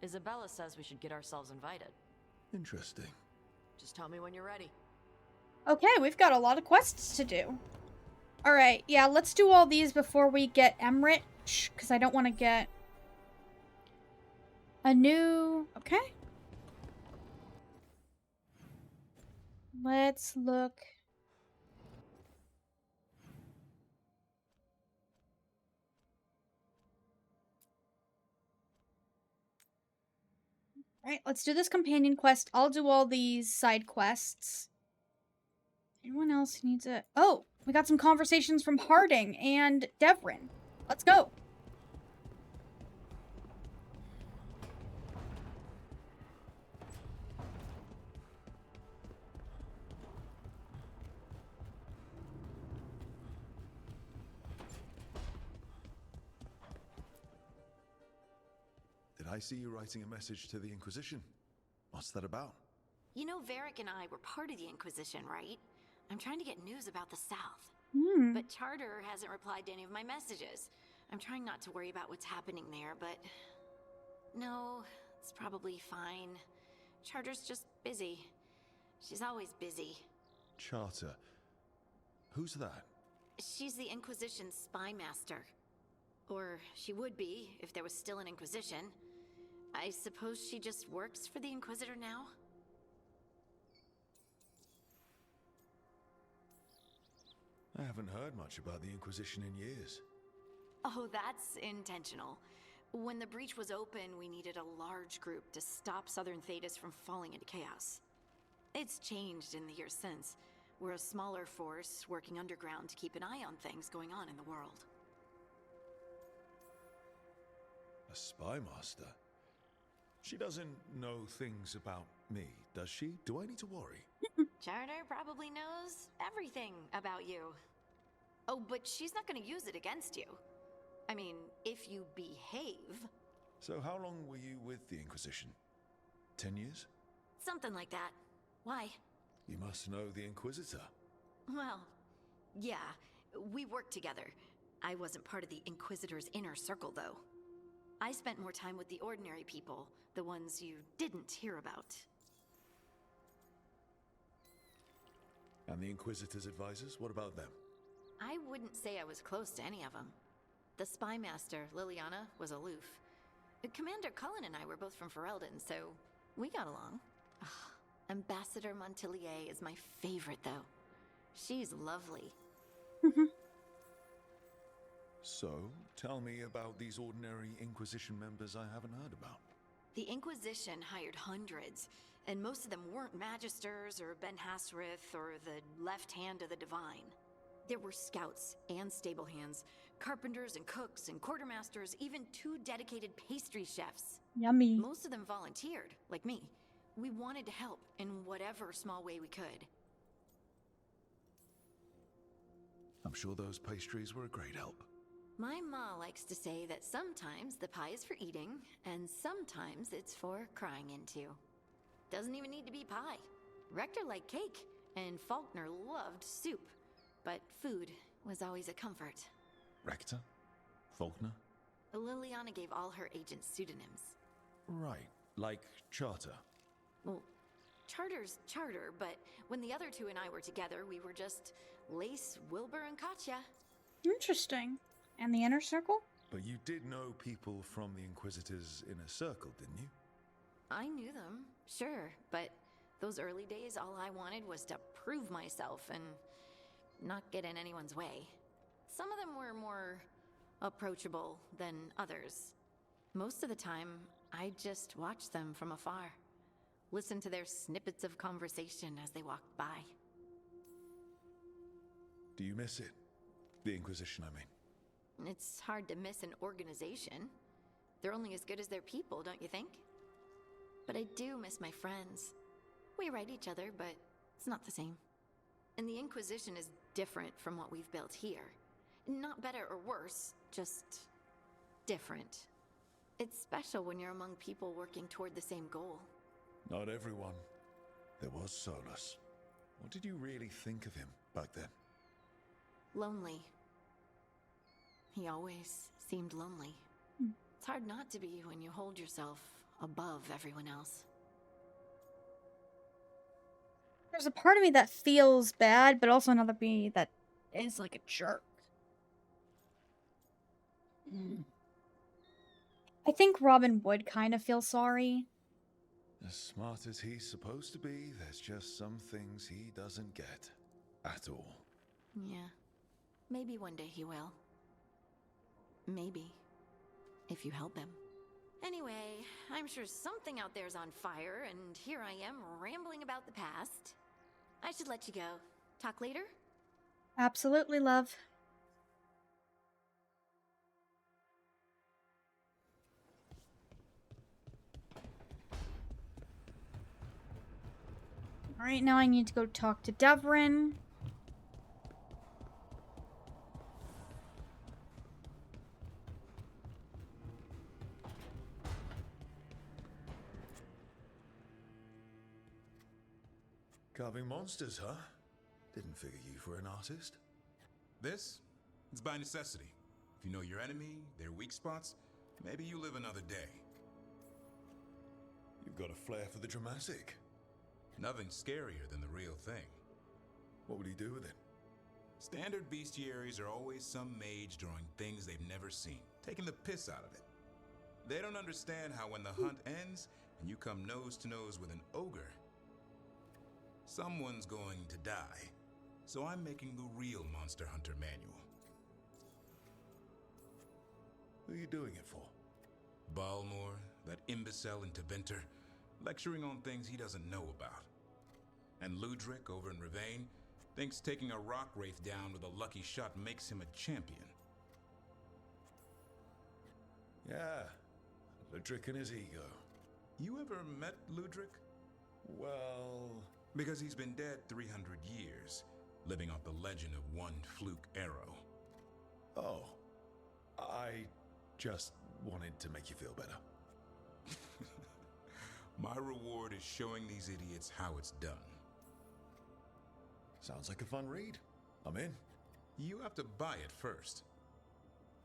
Isabella says we should get ourselves invited. Interesting. Just tell me when you're ready. Okay, we've got a lot of quests to do. Alright, yeah, let's do all these before we get Emrich, because I don't want to get a new... Okay. Let's look... Alright, let's do this companion quest. I'll do all these side quests. Anyone else needs it? Oh, we got some conversations from Harding and Devrin. Let's go. Did I see you writing a message to the Inquisition? What's that about? You know, Varric and I were part of the Inquisition, right? I'm trying to get news about the South. But Charter hasn't replied to any of my messages. I'm trying not to worry about what's happening there, but... No, it's probably fine. Charter's just busy. She's always busy. Charter. Who's that? She's the Inquisition's spy master. Or she would be, if there was still an Inquisition. I suppose she just works for the Inquisitor now? I haven't heard much about the Inquisition in years. Oh, that's intentional. When the breach was open, we needed a large group to stop Southern Thedas from falling into chaos. It's changed in the years since. We're a smaller force, working underground to keep an eye on things going on in the world. A spy master? She doesn't know things about me, does she? Do I need to worry? Charter probably knows everything about you. Oh, but she's not gonna use it against you. I mean, if you behave. So how long were you with the Inquisition? 10 years? Something like that. Why? You must know the Inquisitor. Well, yeah, we worked together. I wasn't part of the Inquisitor's inner circle, though. I spent more time with the ordinary people, the ones you didn't hear about. And the Inquisitor's advisors, what about them? I wouldn't say I was close to any of them. The spy master, Liliana, was aloof. Commander Cullen and I were both from Ferelden, so we got along. Ugh, Ambassador Montilier is my favorite, though. She's lovely. So, tell me about these ordinary Inquisition members I haven't heard about. The Inquisition hired hundreds, and most of them weren't Magisters or Ben Hassrith or the left hand of the Divine. There were scouts and stable hands, carpenters and cooks and quartermasters, even 2 dedicated pastry chefs. Yummy. Most of them volunteered, like me. We wanted to help in whatever small way we could. I'm sure those pastries were a great help. My ma likes to say that sometimes the pie is for eating, and sometimes it's for crying into. Doesn't even need to be pie. Rector liked cake, and Faulkner loved soup. But food was always a comfort. Rector? Faulkner? Liliana gave all her agents pseudonyms. Right, like Charter. Well, Charter's Charter, but when the other two and I were together, we were just Lace, Wilbur, and Katya. Interesting. And the inner circle? But you did know people from the Inquisitor's inner circle, didn't you? I knew them, sure, but those early days, all I wanted was to prove myself and not get in anyone's way. Some of them were more approachable than others. Most of the time, I just watched them from afar. Listened to their snippets of conversation as they walked by. Do you miss it? The Inquisition, I mean. It's hard to miss an organization. They're only as good as their people, don't you think? But I do miss my friends. We write each other, but it's not the same. And the Inquisition is different from what we've built here. Not better or worse, just different. It's special when you're among people working toward the same goal. Not everyone. There was Solus. What did you really think of him back then? Lonely. He always seemed lonely. It's hard not to be when you hold yourself above everyone else. There's a part of me that feels bad, but also another me that is like a jerk. I think Robin would kind of feel sorry. As smart as he's supposed to be, there's just some things he doesn't get. At all. Yeah. Maybe one day he will. Maybe. If you help him. Anyway, I'm sure something out there's on fire, and here I am rambling about the past. I should let you go. Talk later? Absolutely, love. Alright, now I need to go talk to Devrin. Carving monsters, huh? Didn't figure you for an artist. This? It's by necessity. If you know your enemy, their weak spots, maybe you live another day. You've got a flair for the dramatic. Nothing scarier than the real thing. What would he do with it? Standard bestiaries are always some mage drawing things they've never seen, taking the piss out of it. They don't understand how when the hunt ends and you come nose to nose with an ogre, someone's going to die. So I'm making the real Monster Hunter manual. Who are you doing it for? Balmor, that imbecile in Teventer, lecturing on things he doesn't know about. And Ludric over in Ravain thinks taking a rock wraith down with a lucky shot makes him a champion. Yeah, Ludric and his ego. You ever met Ludric? Well... Because he's been dead 300 years, living off the legend of one fluke arrow. Oh, I just wanted to make you feel better. My reward is showing these idiots how it's done. Sounds like a fun read. I'm in. You have to buy it first.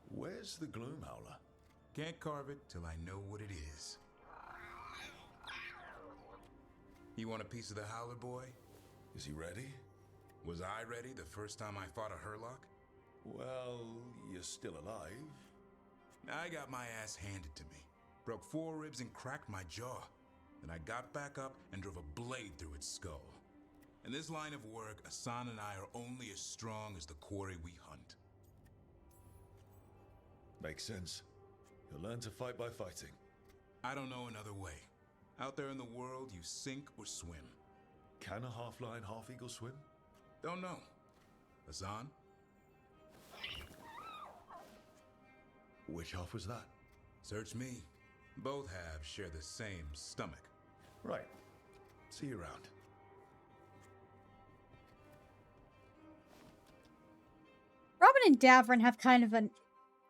Where's the Gloom Howler? Can't carve it till I know what it is. You want a piece of the Howler, boy? Is he ready? Was I ready the first time I fought a Hurlock? Well, you're still alive. I got my ass handed to me. Broke 4 ribs and cracked my jaw. Then I got back up and drove a blade through its skull. In this line of work, Asan and I are only as strong as the quarry we hunt. Makes sense. You'll learn to fight by fighting. I don't know another way. Out there in the world, you sink or swim. Can a half-lion, half-eagle swim? Don't know. Asan? Which half was that? Search me. Both halves share the same stomach. Right. See you around. Robin and Davrin have kind of an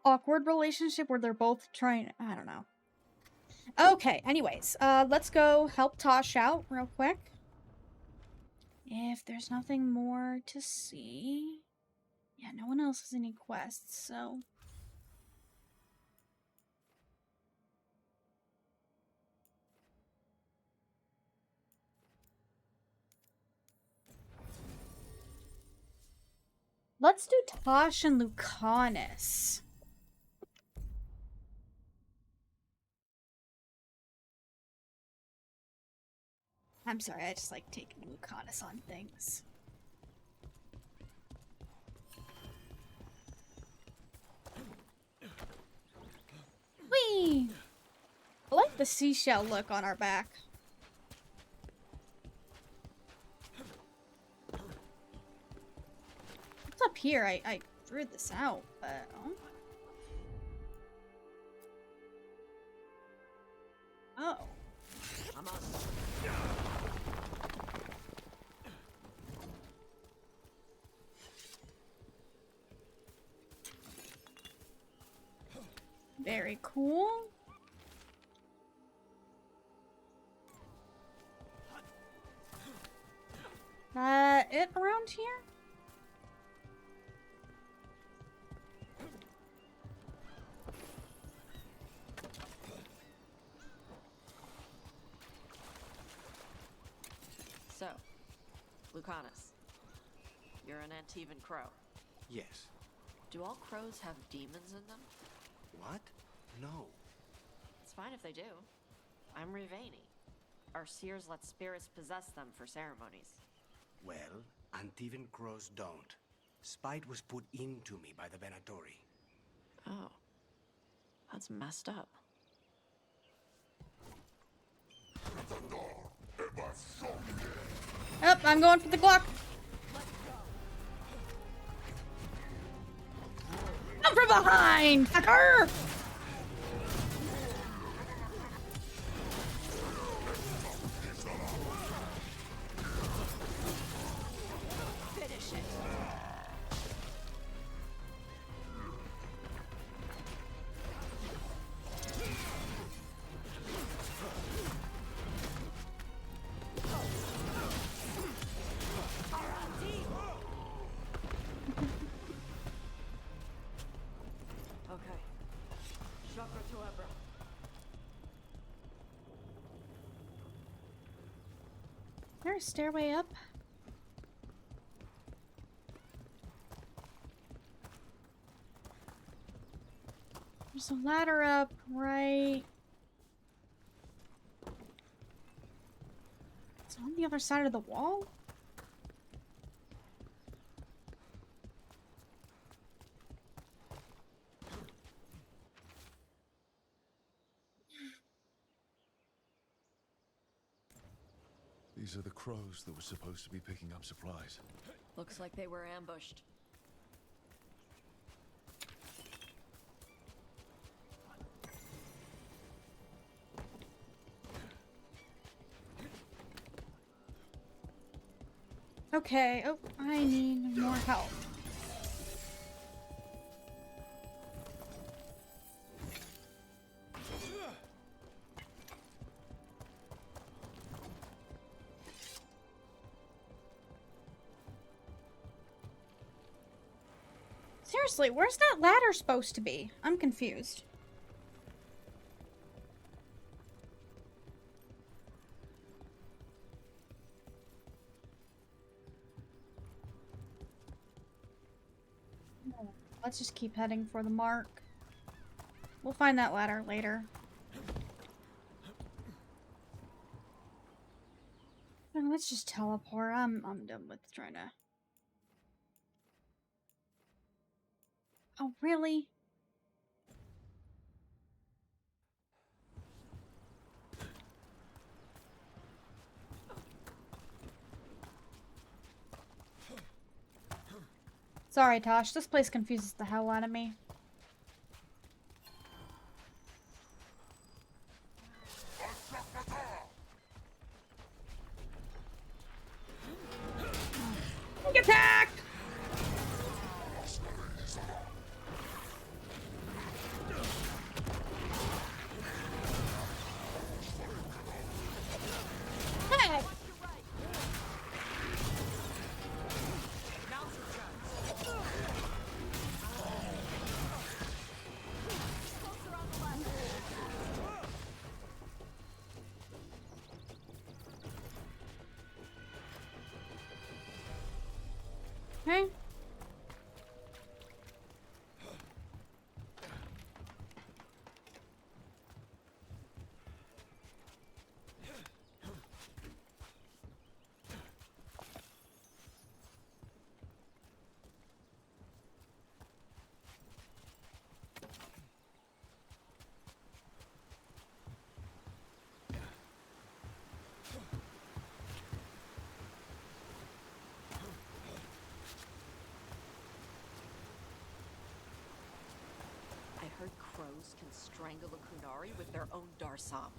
awkward relationship where they're both trying... I don't know. Okay, anyways. Let's go help Tosh out real quick. If there's nothing more to see... Yeah, no one else has any quests, so... Let's do Tosh and Lucanus. I'm sorry, I just like taking Lucanus on things. Whee! I like the seashell look on our back. What's up here? I drew this out, but... Oh. Very cool. It around here? So, Lucanus, you're an Antivan crow. Yes. Do all crows have demons in them? What? No. It's fine if they do. I'm Rivani. Our seers let spirits possess them for ceremonies. Well, Antivan crows don't. Spite was put into me by the Venatori. Oh. That's messed up. Oh, I'm going for the Glock. Come from behind, fucker! Finish it. Is there a stairway up? There's a ladder up, right? It's on the other side of the wall? These are the crows that were supposed to be picking up supplies. Looks like they were ambushed. Okay, oh, I need more help. Seriously, where's that ladder supposed to be? I'm confused. Let's just keep heading for the mark. We'll find that ladder later. No, let's just teleport. I'm done with trying to... Oh, really? Sorry, Tosh. This place confuses the hell out of me. Get attacked! Hey! the crows can strangle a Kunari with their own Darsam.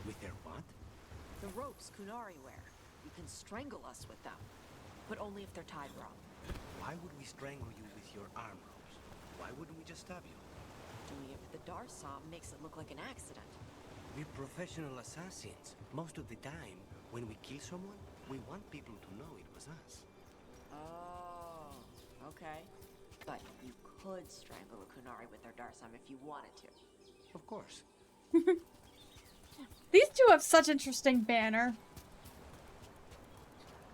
With their what? The ropes Kunari wear. You can strangle us with them, but only if they're tied wrong. Why would we strangle you with your arm ropes? Why wouldn't we just stab you? Doing it with the Darsam makes it look like an accident. We're professional assassins. Most of the time, when we kill someone, we want people to know it was us. Oh, okay. But you could strangle a Kunari with their Darsam if you wanted to. Of course. These two have such interesting banner.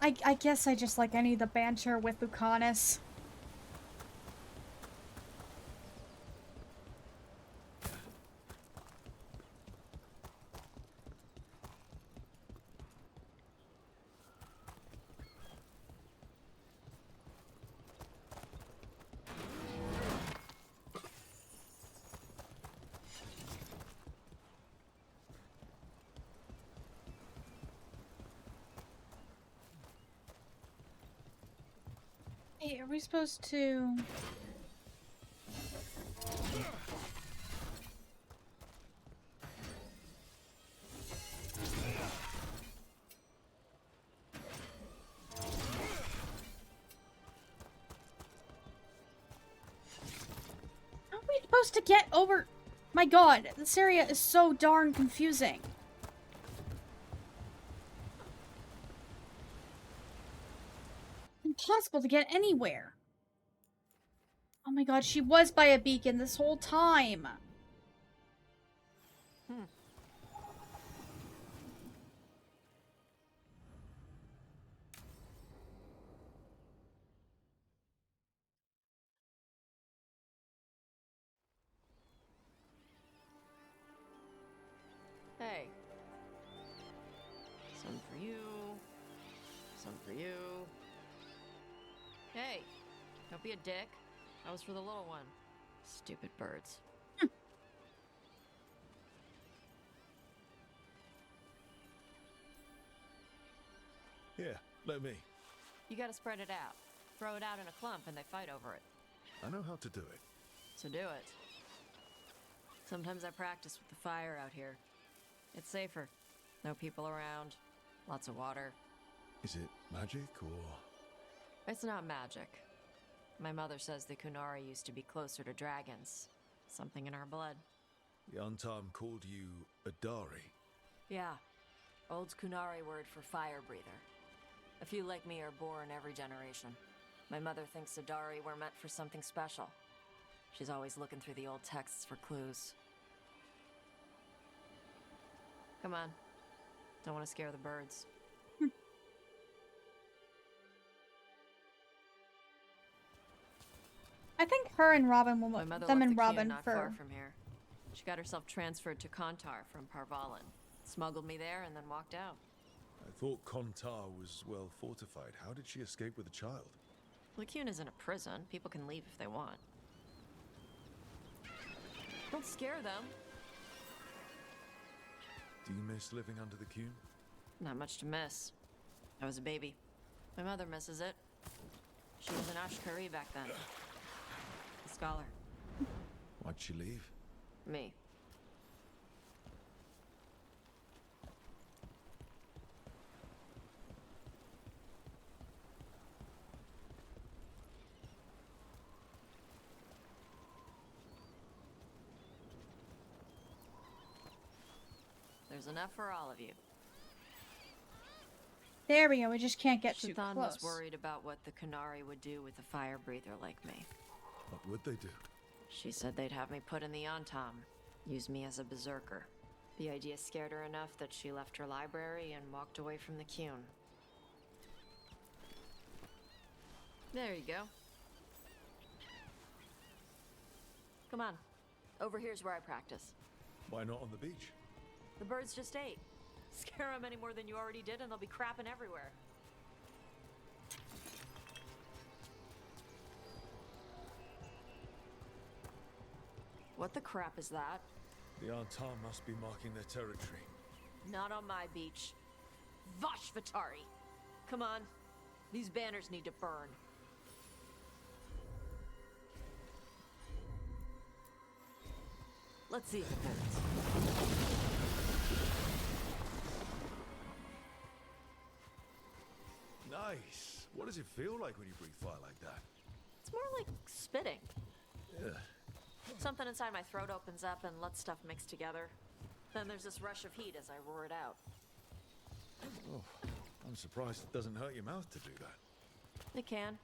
I guess I just like any of the banter with Lucanus. Hey, are we supposed to... How are we supposed to get over... My god, this area is so darn confusing. Impossible to get anywhere. Oh my god, she was by a beacon this whole time. Hey. Some for you. Some for you. Hey, don't be a dick. That was for the little one. Stupid birds. Here, let me. You gotta spread it out. Throw it out in a clump and they fight over it. I know how to do it. So do it. Sometimes I practice with the fire out here. It's safer. No people around. Lots of water. Is it magic or... It's not magic. My mother says the Kunari used to be closer to dragons. Something in our blood. The Untarm called you a Dari? Yeah. Old Kunari word for fire breather. A few like me are born every generation. My mother thinks Adari were meant for something special. She's always looking through the old texts for clues. Come on. Don't want to scare the birds. I think her and Robin will My mother them left and the Kyon Robin not for far from here. She got herself transferred to Kontar from Parvalan. Smuggled me there and then walked out. I thought Kontar was well fortified. How did she escape with a child? Lycune isn't a prison. People can leave if they want. Don't scare them. Do you miss living under the Kune? Not much to miss. I was a baby. My mother misses it. She was an Ashkari back then. A scholar. Why'd she leave? Me. There's enough for all of you. There we go, we just can't get too Shuthan close. was worried about what the Kunari would do with a fire breather like me. What would they do? She said they'd have me put in the Antam, use me as a berserker. The idea scared her enough that she left her library and walked away from the Kune. There you go. Come on. Over here's where I practice. Why not on the beach? The birds just ate. Scare them any more than you already did and they'll be crapping everywhere. What the crap is that? The Antar must be marking their territory. Not on my beach. Vosh Vatari! Come on. These banners need to burn. Let's see if it holds. Nice. What does it feel like when you breathe fire like that? It's more like spitting. Yeah. Something inside my throat opens up and lets stuff mix together. Then there's this rush of heat as I roar it out. Oh, I'm surprised it doesn't hurt your mouth to do that. It can.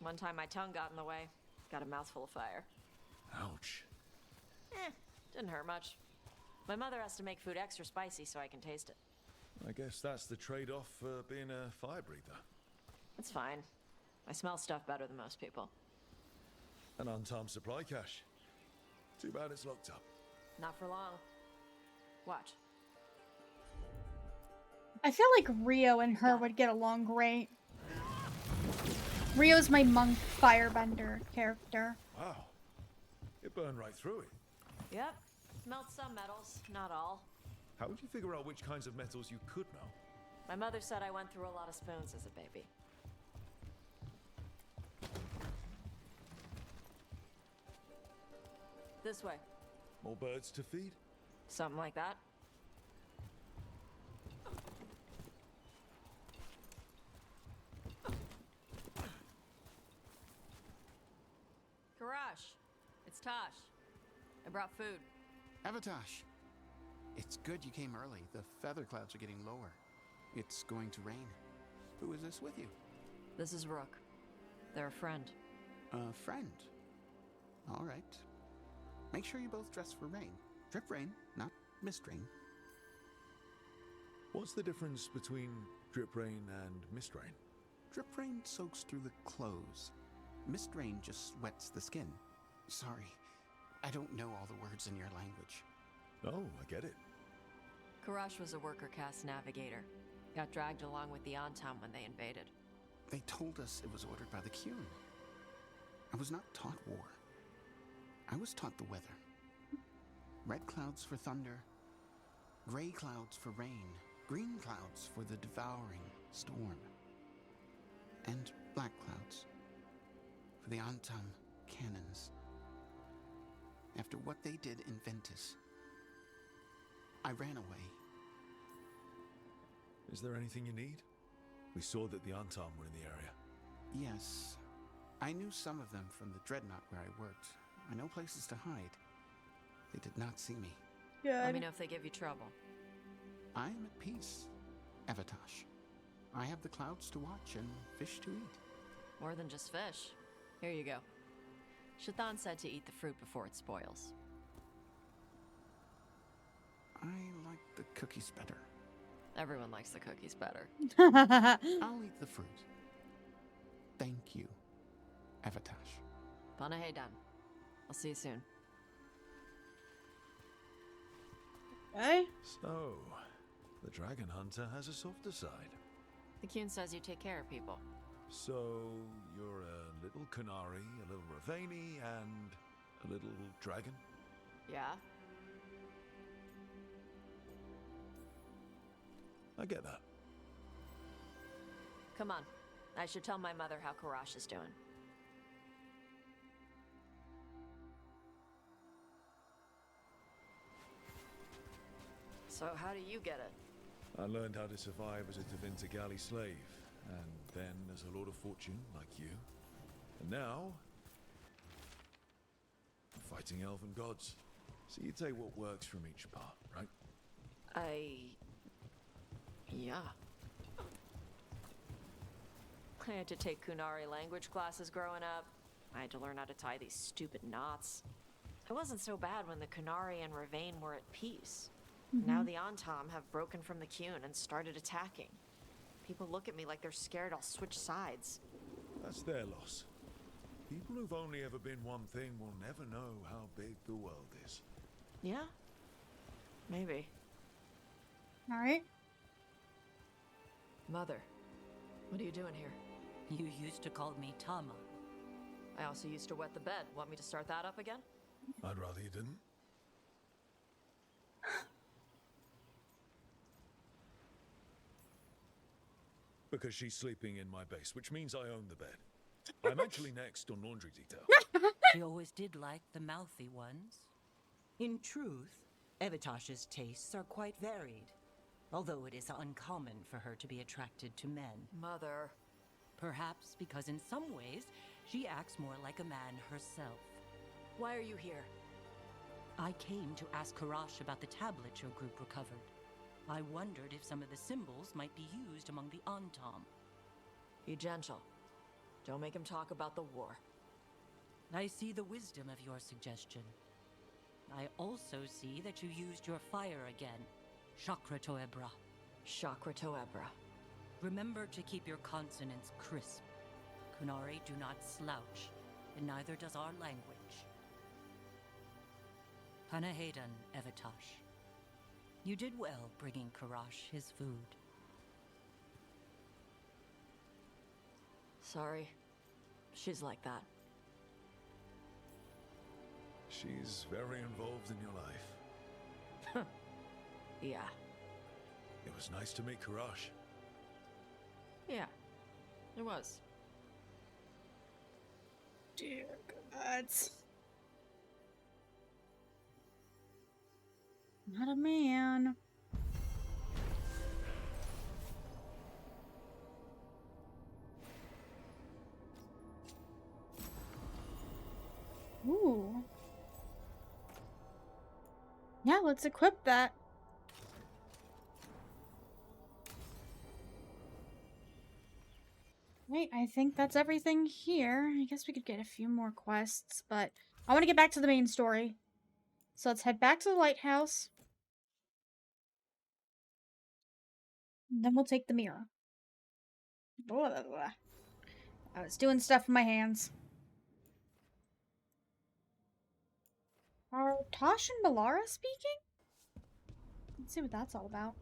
One time my tongue got in the way. Got a mouthful of fire. Ouch. Didn't hurt much. My mother has to make food extra spicy so I can taste it. I guess that's the trade-off for being a fire breather. It's fine. I smell stuff better than most people. An untimed supply cache. Too bad it's locked up. Not for long. Watch. I feel like Rio and her would get along great. Rio's my monk firebender character. Wow. It burned right through it. Yep. Melts some metals, not all. How would you figure out which kinds of metals you could melt? My mother said I went through a lot of spoons as a baby. This way. More birds to feed? Something like that. Karash, it's Tosh. I brought food. Avatosh, it's good you came early. The feather clouds are getting lower. It's going to rain. Who is this with you? This is Rook. They're a friend. A friend? All right. Make sure you both dress for rain. Drip rain, not mist rain. What's the difference between drip rain and mist rain? Drip rain soaks through the clothes. Mist rain just wets the skin. Sorry, I don't know all the words in your language. Oh, I get it. Karash was a worker caste navigator. Got dragged along with the Antam when they invaded. They told us it was ordered by the Qun. I was not taught war. I was taught the weather. Red clouds for thunder, gray clouds for rain, green clouds for the devouring storm, and black clouds for the Antam cannons. After what they did in Ventus, I ran away. Is there anything you need? We saw that the Antam were in the area. Yes. I knew some of them from the Dreadnought where I worked. I know places to hide. They did not see me. Good. Let me know if they give you trouble. I am at peace, Avatosh. I have the clouds to watch and fish to eat. More than just fish. Here you go. Shathan said to eat the fruit before it spoils. I like the cookies better. Everyone likes the cookies better. I'll eat the fruit. Thank you, Avatosh. Panahedan. I'll see you soon. Okay. So, the dragon hunter has a softer side. The Qun says you take care of people. So, you're a little Kunari, a little Ravani, and a little dragon? Yeah? I get that. Come on. I should tell my mother how Karash is doing. So how do you get it? I learned how to survive as a Tevinter galley slave, and then as a Lord of Fortune, like you. And now, I'm fighting elven gods. So you take what works from each part, right? Yeah. I had to take Kunari language classes growing up. I had to learn how to tie these stupid knots. It wasn't so bad when the Kunari and Ravane were at peace. Now the Antam have broken from the Qun and started attacking. People look at me like they're scared I'll switch sides. That's their loss. People who've only ever been one thing will never know how big the world is. Yeah? Maybe. Alright. Mother, what are you doing here? You used to call me Tama. I also used to wet the bed. Want me to start that up again? I'd rather you didn't. Because she's sleeping in my base, which means I own the bed. I'm actually next on laundry detail. She always did like the mouthy ones. In truth, Evitash's tastes are quite varied, although it is uncommon for her to be attracted to men. Mother. Perhaps because in some ways, she acts more like a man herself. Why are you here? I came to ask Karash about the tablet your group recovered. I wondered if some of the symbols might be used among the Antom. Be gentle. Don't make him talk about the war. I see the wisdom of your suggestion. I also see that you used your fire again. Chakra Toebra. Chakra Toebra. Remember to keep your consonants crisp. Kunari do not slouch, and neither does our language. Panahedan, Evitash. You did well bringing Karash his food. Sorry. She's like that. She's very involved in your life. Yeah. It was nice to meet Karash. Yeah. It was. Dear God. Not a man. Ooh. Yeah, let's equip that. Wait, I think that's everything here. I guess we could get a few more quests, but I want to get back to the main story. So let's head back to the lighthouse. And then we'll take the mirror. Blah, blah, blah. I was doing stuff with my hands. Are Tosh and Melara speaking? Let's see what that's all about.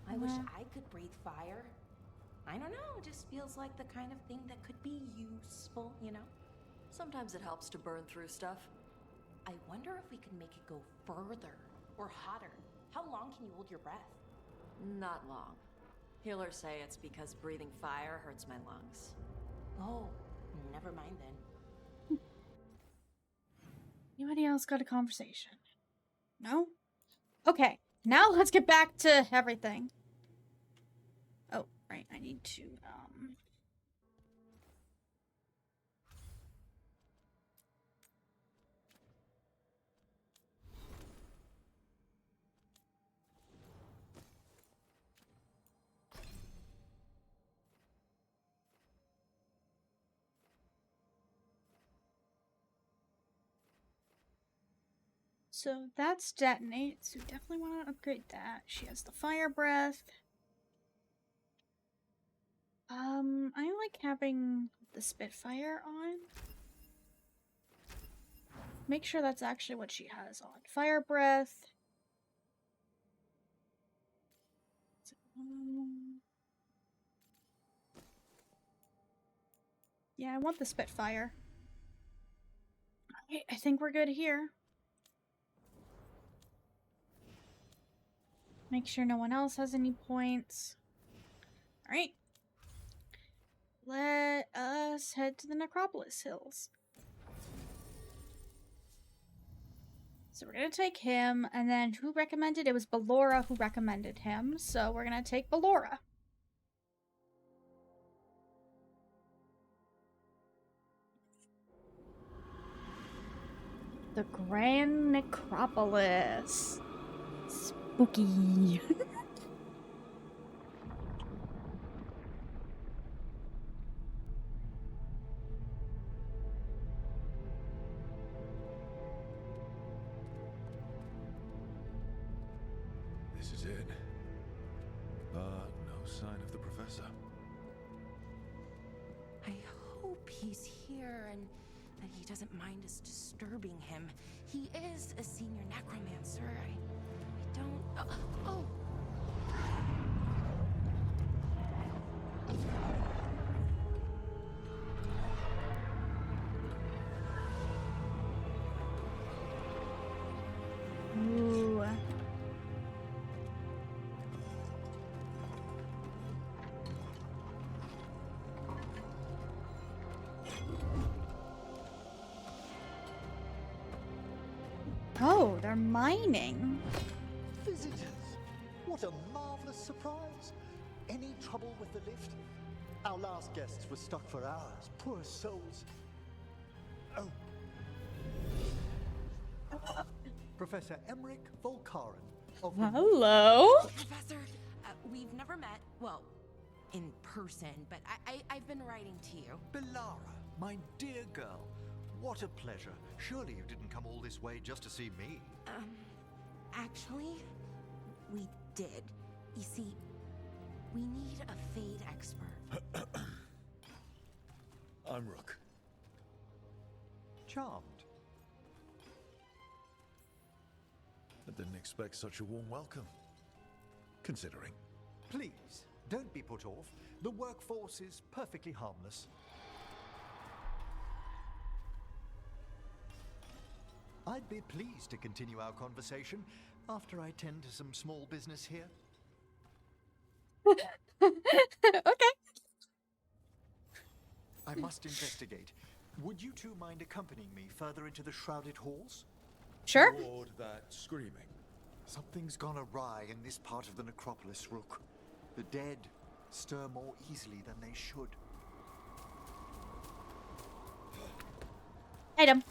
I wish I could breathe fire. I don't know, it just feels like the kind of thing that could be useful, you know? Sometimes it helps to burn through stuff. I wonder if we could make it go further or hotter. How long can you hold your breath? Not long. Healers say it's because breathing fire hurts my lungs. Oh, never mind then. Anybody else got a conversation? No? Okay, now let's get back to everything. Oh, right, I need to, So that's detonate, so we definitely want to upgrade that. She has the fire breath. I like having the Spitfire on. Make sure that's actually what she has on. Fire breath. Yeah, I want the Spitfire. Okay, I think we're good here. Make sure no one else has any points. Alright. Let us head to the Necropolis Hills. So we're gonna take him, and then who recommended? It was Ballora who recommended him, so we're gonna take Ballora. The Grand Necropolis. Spooky. This is it. No sign of the professor. I hope he's here and that he doesn't mind us disturbing him. He is a senior necromancer. I don't... Oh! Oh, they're mining. Visitors! What a marvelous surprise! Any trouble with the lift? Our last guests were stuck for hours. Poor souls. Oh. Professor Emmerich Volkaren of the... Hello? Professor, we've never met, well, in person, but I've been writing to you. Belara, my dear girl. What a pleasure. Surely you didn't come all this way just to see me. Actually, we did. You see, we need a Fade expert. I'm Rook. Charmed. I didn't expect such a warm welcome. Considering. Please, don't be put off. The workforce is perfectly harmless. I'd be pleased to continue our conversation after I tend to some small business here. Okay. I must investigate. Would you two mind accompanying me further into the shrouded halls? Sure. Toward that screaming. Something's gone awry in this part of the necropolis, Rook. The dead stir more easily than they should. Item.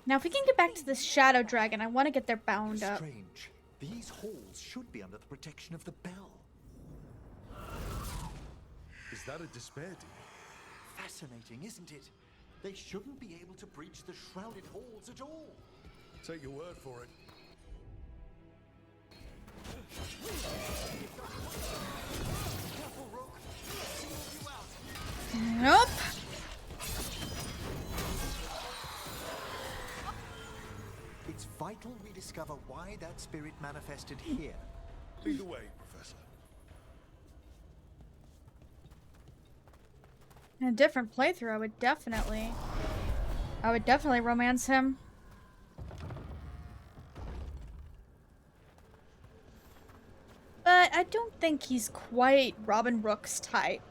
Now, if we can get back to this shadow dragon, I want to get there bound up. Strange. These halls should be under the protection of the bell. Is that a despair demon? Fascinating, isn't it? They shouldn't be able to breach the shrouded halls at all. Take your word for it. Careful, Rook. Single you out. Nope. It's vital we discover why that spirit manifested here. Lead the way, Professor. In a different playthrough, I would definitely romance him. But I don't think he's quite Robin Rook's type.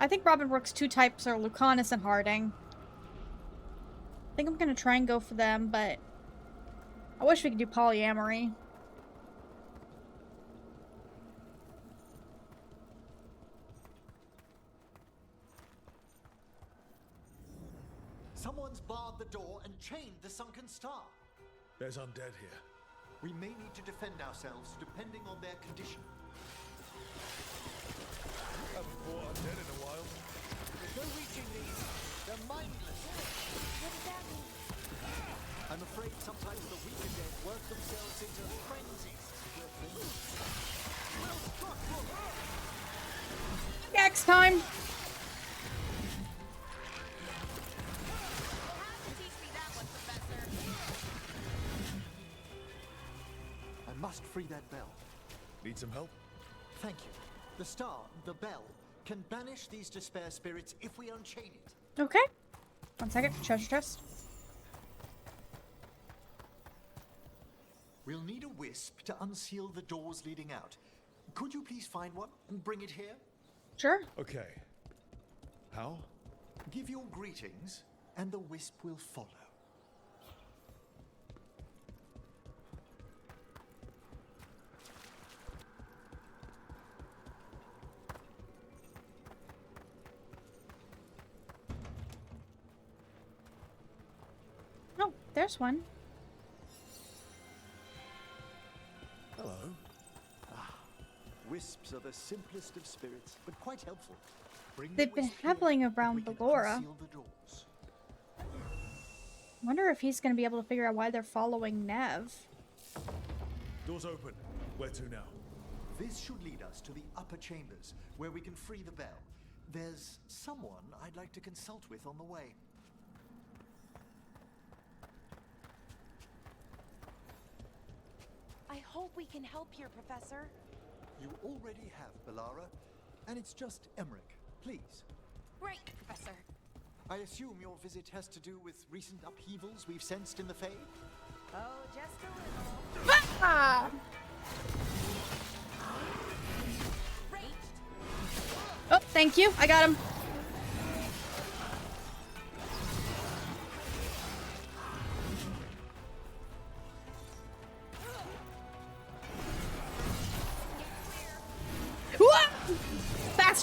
I think Robin Rook's two types are Lucanus and Harding. I think I'm gonna try and go for them, but I wish we could do polyamory. Someone's barred the door and chained the sunken star. There's undead here. We may need to defend ourselves depending on their condition. Haven't fought undead in a while. There's no reaching these. They're mindless. What does that mean? I'm afraid sometimes the weaker dead work themselves into frenzies. Well struck, Rook. Next time. I must free that bell. Need some help? Thank you. The star, the bell, can banish these despair spirits if we unchain it. Okay. 1 second. Treasure chest. We'll need a wisp to unseal the doors leading out. Could you please find one and bring it here? Sure. Okay. How? Give your greetings, and the wisp will follow. Oh, there's one. Hello. Wisps are the simplest of spirits, but quite helpful. Bring They've the been wisp here, hobbling and around we can Ballora. unseal the doors. Wonder if he's gonna be able to figure out why they're following Nev. Doors open. Where to now? This should lead us to the upper chambers, where we can free the bell. There's someone I'd like to consult with on the way. I hope we can help here, Professor. You already have, Belara, and it's just Emmerich. Please. Right, Professor. I assume your visit has to do with recent upheavals we've sensed in the Fae? Oh, just a little. Ah! Right. Oh, thank you. I got him.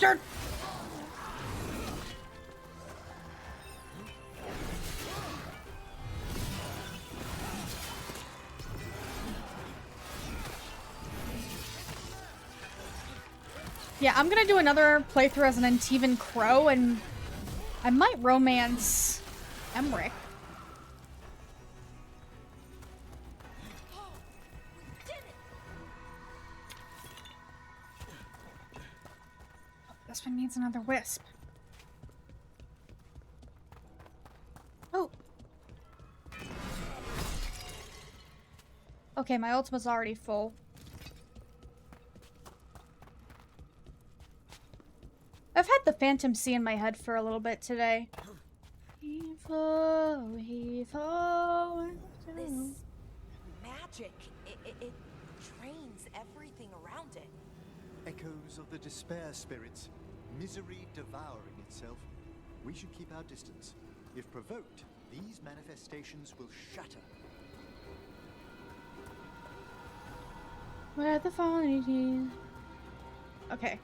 bastard! Yeah, I'm gonna do another playthrough as an Antivan Crow, and I might romance Emmerich. This one needs another wisp. Oh. Okay, my ultimate's already full. I've had the Phantom Sea in my head for a little bit today. Heave-ho, heave-ho. This magic, it drains everything around it. Echoes of the despair spirits, misery devouring itself. We should keep our distance. If provoked, these manifestations will shatter. Where the falling. Okay.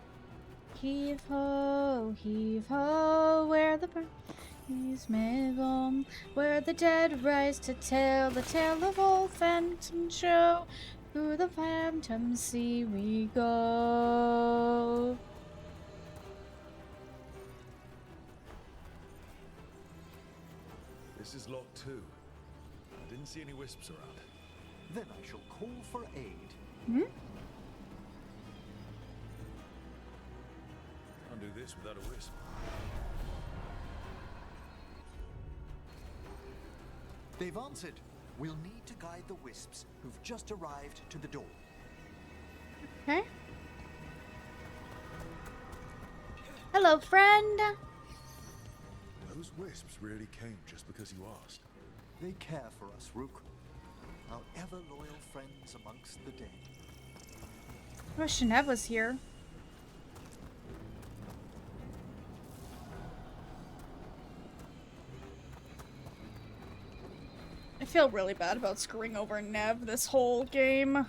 Heave-ho, heave-ho, where the birds may roam, where the dead rise to tell the tale of old Phantom show. Through the Phantom Sea we go. This is locked too. I didn't see any wisps around. Then I shall call for aid. Hmm? Can't do this without a wisp. They've answered. We'll need to guide the wisps who've just arrived to the door. Okay. Hello, friend. Those wisps really came just because you asked. They care for us, Rook. Our ever-loyal friends amongst the dead. I wish Sinead was here. I feel really bad about screwing over Nev this whole game.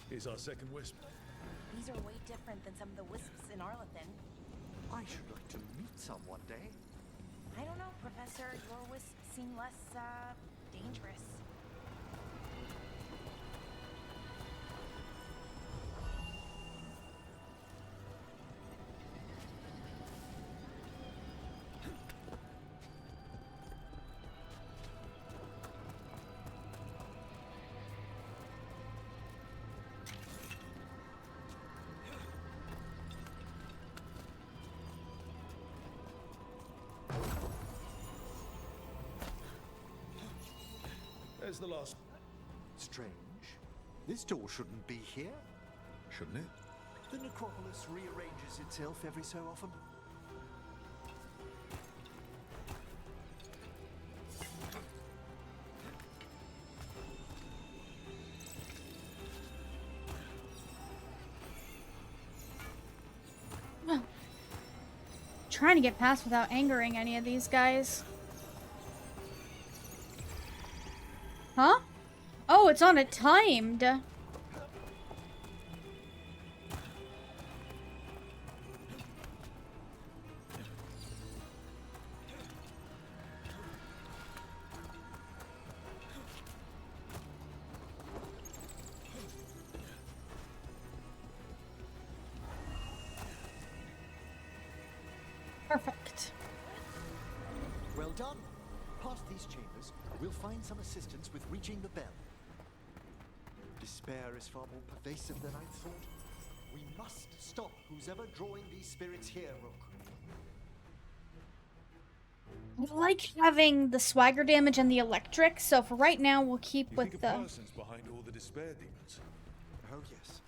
Here's our second wisp. These are way different than some of the wisps in Arlethan. I should like to meet some one day. I don't know, Professor. Your wisps seem less, dangerous. There's the last. Strange. This door shouldn't be here. Shouldn't it? The necropolis rearranges itself every so often. Trying to get past without angering any of these guys. Huh? Oh, it's on a timed. Perfect. Well done. Past these chambers, we'll find some assistance with reaching the bell. Despair is far more pervasive than I thought. We must stop who's ever drawing these spirits here, Rook. I like having the swagger damage and the electric, so for right now we'll keep You with think the... a person's behind all the despair demons? Oh yes.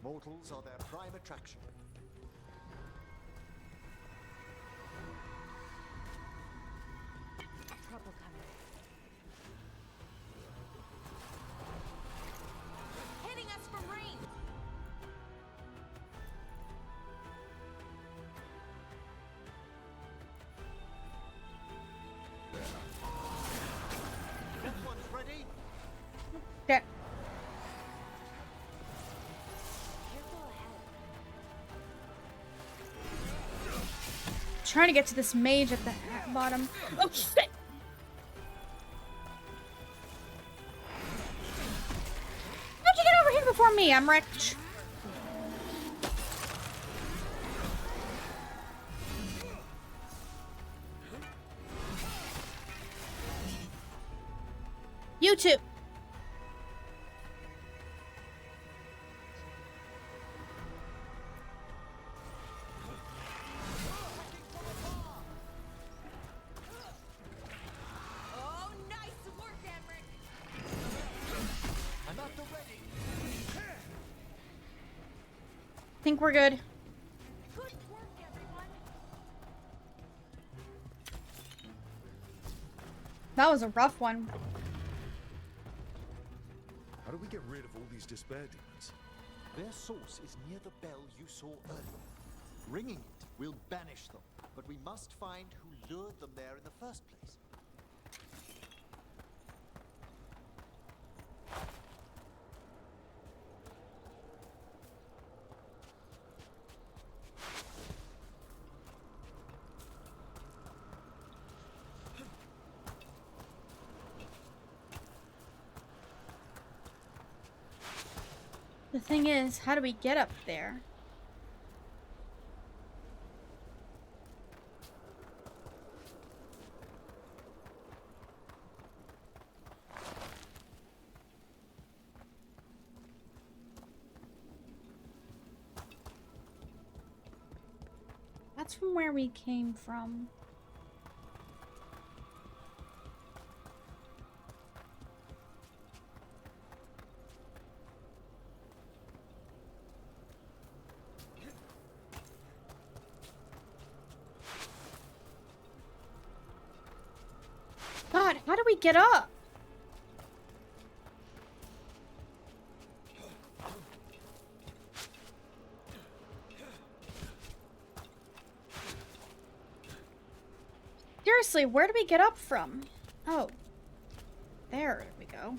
Mortals are their prime attraction. Trouble coming. Hitting us from range! That one's ready. trying to get to this mage at the bottom. Oh shit! How'd you get over here before me? I'm wrecked. You too. Oh, nice work, Emmerich. I'm at the ready. Think we're good. Good work, everyone. That was a rough one. How do we get rid of all these despair demons? Their source is near the bell you saw earlier. Ringing it will banish them, but we must find who lured them there in the first place. The thing is, how do we get up there? That's from where we came from. God, how do we get up? Seriously, where do we get up from? Oh. There we go.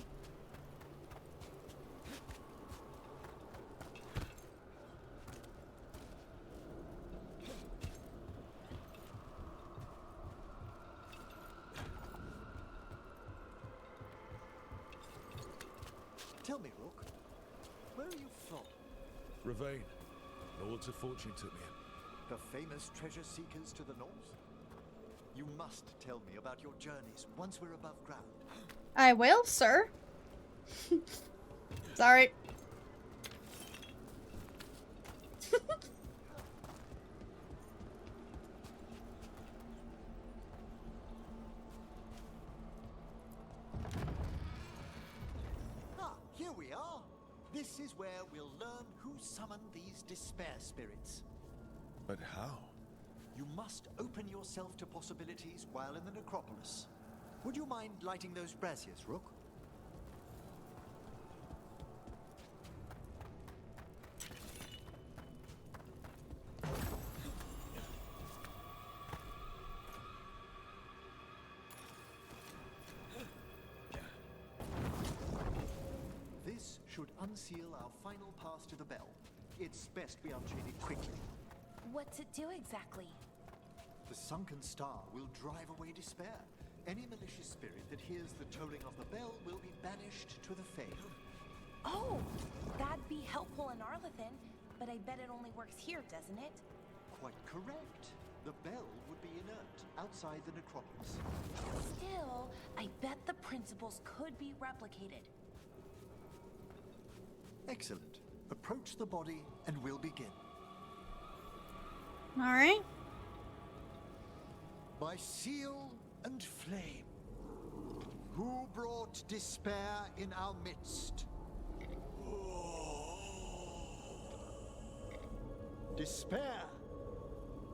Tell me, Rook, where are you from? Ravane. Lords of Fortune took me in. The famous treasure seekers to the north? You must tell me about your journeys once we're above ground. I will, sir. Sorry. Here we are. This is where we'll learn who summoned these despair spirits. But how? You must open yourself to possibilities while in the necropolis. Would you mind lighting those braziers, Rook? This should unseal our final pass to the bell. It's best we unchain it quickly. What's it do exactly? The sunken star will drive away despair. Any malicious spirit that hears the tolling of the bell will be banished to the Fade. Oh, that'd be helpful in Arlathan, but I bet it only works here, doesn't it? Quite correct. The bell would be inert outside the necropolis. Still, I bet the principles could be replicated. Excellent. Approach the body and we'll begin. All right. By seal and flame, who brought despair in our midst? Despair?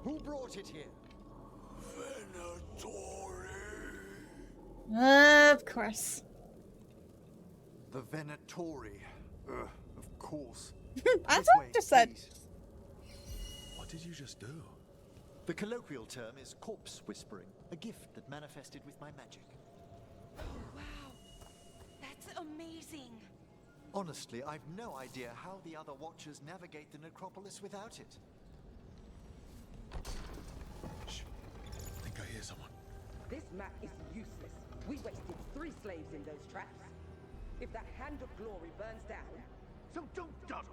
Who brought it here? Of course. The Venatori. Of course. That's what I just said. What did you just do? The colloquial term is corpse whispering, a gift that manifested with my magic. Oh, wow. That's amazing. Honestly, I've no idea how the other Watchers navigate the necropolis without it. hear someone. This map is useless. We wasted 3 slaves in those traps. If that Hand of Glory burns down... So don't dawdle.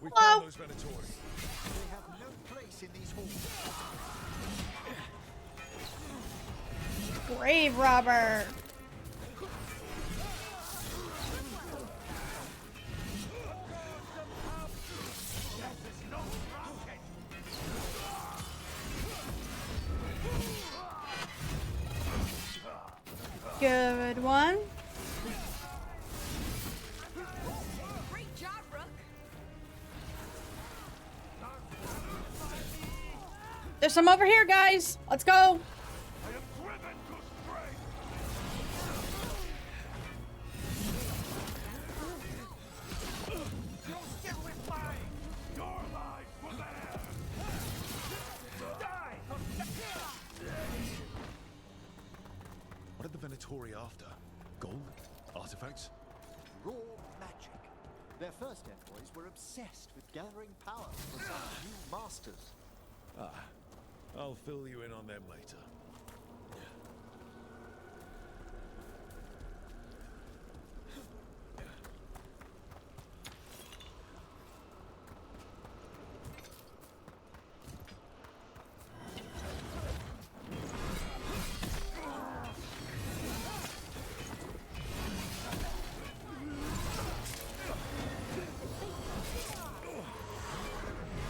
We Hello? found those Venatori. They have no place in these halls. Grave robber. Good one. Great job, Rook. There's some over here, guys. Let's go. What are the Venatori after? Gold? Artifacts? Raw magic. Their first envoys were obsessed with gathering power for some new masters. Ah, I'll fill you in on them later.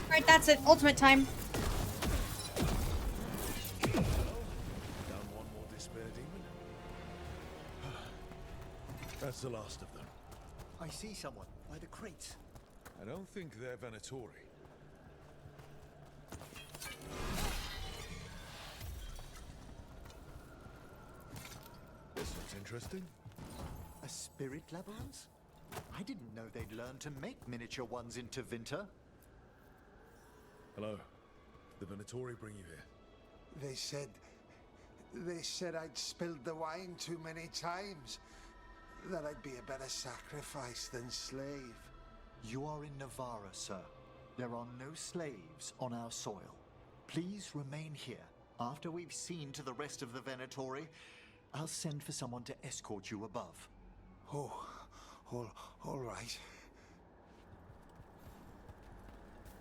Alright, that's it. Ultimate time. Down one more despair demon. That's the last of them. I see someone by the crates. I don't think they're Venatori. This looks interesting. A spirit labyrinth? I didn't know they'd learn to make miniature ones in Tevinter. Hello. The Venatori bring you here? They said I'd spilled the wine too many times. That I'd be a better sacrifice than slave. You are in Navarra, sir. There are no slaves on our soil. Please remain here. After we've seen to the rest of the Venatori, I'll send for someone to escort you above. Oh, all right.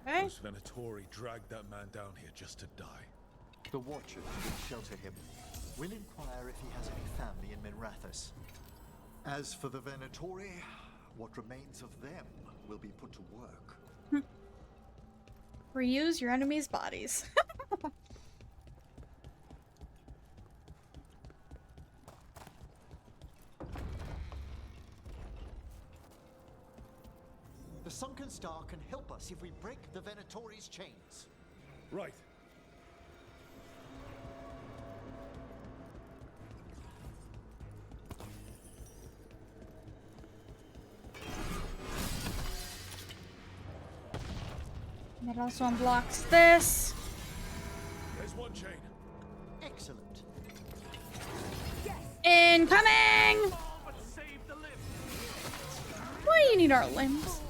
Hey? Those Venatori dragged that man down here just to die. The Watchers will shelter him. We'll inquire if he has any family in Minrathous. As for the Venatori, what remains of them will be put to work. Reuse your enemies' bodies. The Sunken Star can help us if we break the Venatori's chains. Right. That also unblocks this. There's one chain. Excellent. Incoming! Why do you need our limbs?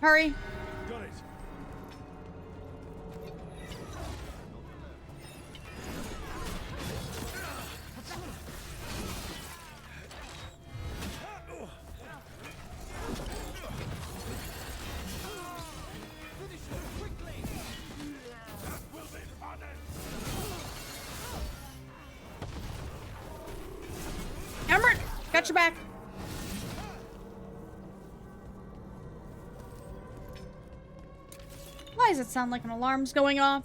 Hurry. Got it. Emert, got your back. Why does it sound like an alarm's going off?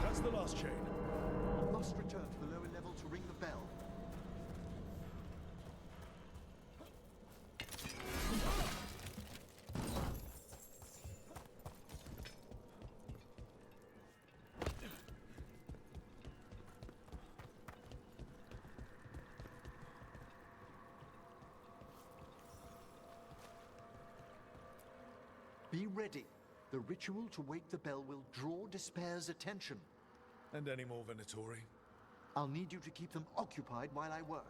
That's the last chain. I must return to the lower level to ring the bell. Be ready. The ritual to wake the bell will draw Despair's attention. And any more Venatori? I'll need you to keep them occupied while I work.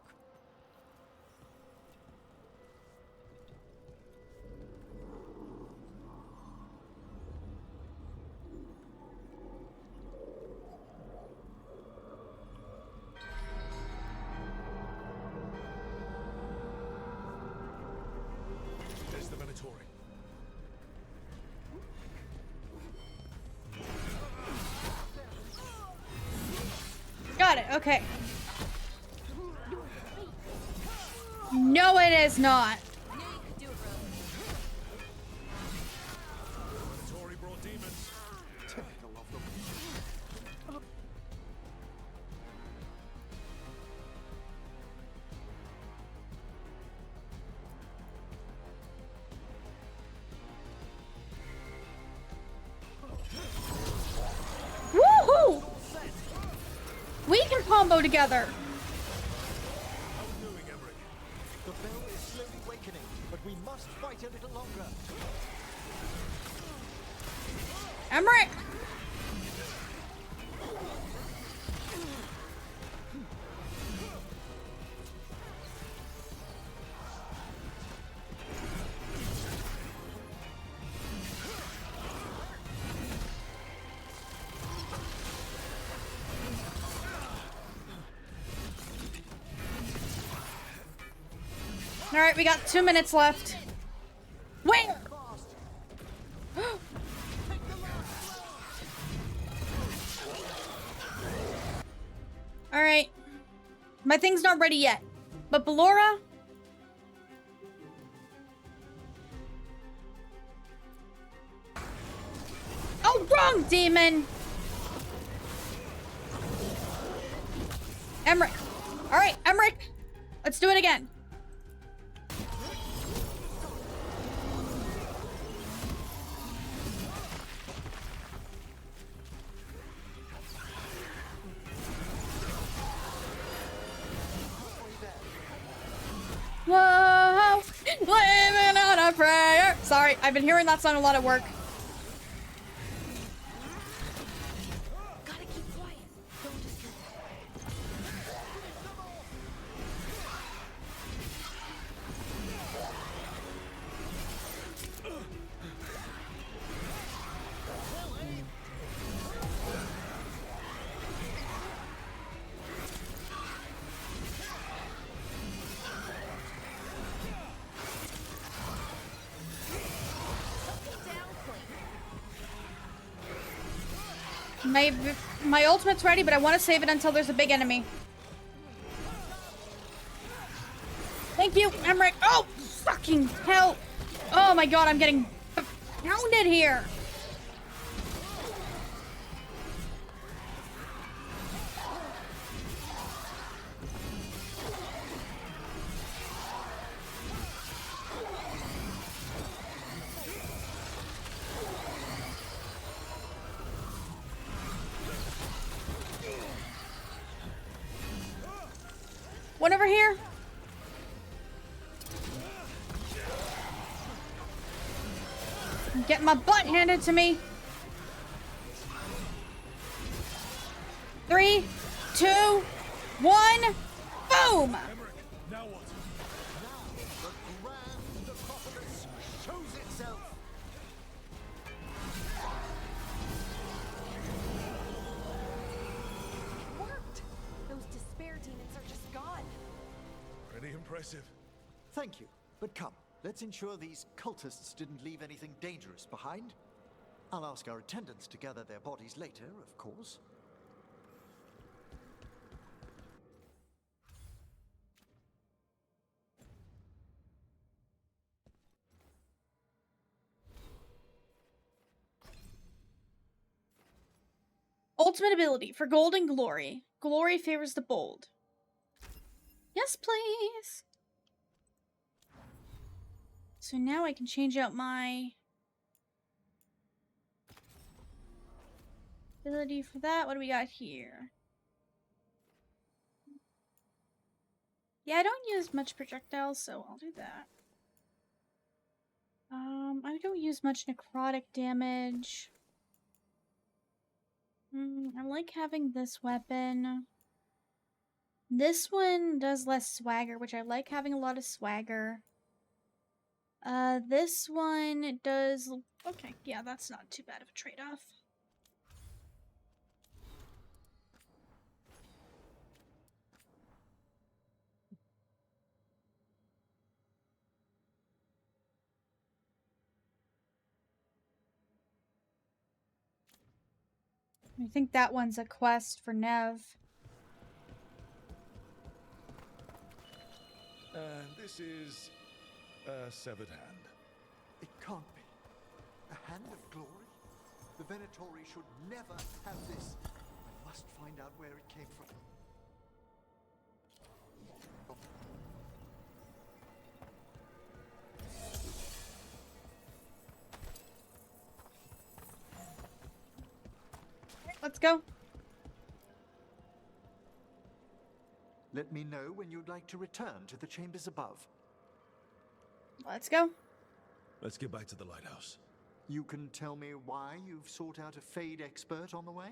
There's the Venatori. Got it, okay. No, it is not. Venatori brought demons. Typical of them. Woohoo! We can combo together. The bell is slowly wakening, but we must fight a little longer. Emmerich! All right, we got 2 minutes left. Where? All right. My thing's not ready yet. But Ballora? Oh, wrong demon! Emmerich. All right, Emmerich. Let's do it again. Whoa, living on a prayer. Sorry, I've been hearing that song a lot at work. Gotta keep quiet. Don't disturb. My ultimate's ready, but I want to save it until there's a big enemy. Thank you, Emmerich. Oh, fucking hell. Oh my god, I'm getting pounded here. One over here. I'm getting my butt handed to me. 3, 2, 1, boom! Now what? The grand necropolis shows itself. It worked. Those despair demons are just gone. Pretty impressive. Thank you, but come, let's ensure these cultists didn't leave anything dangerous behind. I'll ask our attendants to gather their bodies later, of course. Ultimate ability for gold and glory. Glory favors the bold. Yes, please. So now I can change out my ability for that. What do we got here? Yeah, I don't use much projectiles, so I'll do that. I don't use much necrotic damage. I like having this weapon. This one does less swagger, which I like having a lot of swagger. This one does... Okay, yeah, that's not too bad of a trade-off. I think that one's a quest for Nev. And this is a severed hand. It can't be. A hand of glory? The Venatori should never have this. I must find out where it came from. Let's go. Let me know when you'd like to return to the chambers above. Let's go. Let's get back to the lighthouse. You can tell me why you've sought out a Fade expert on the way?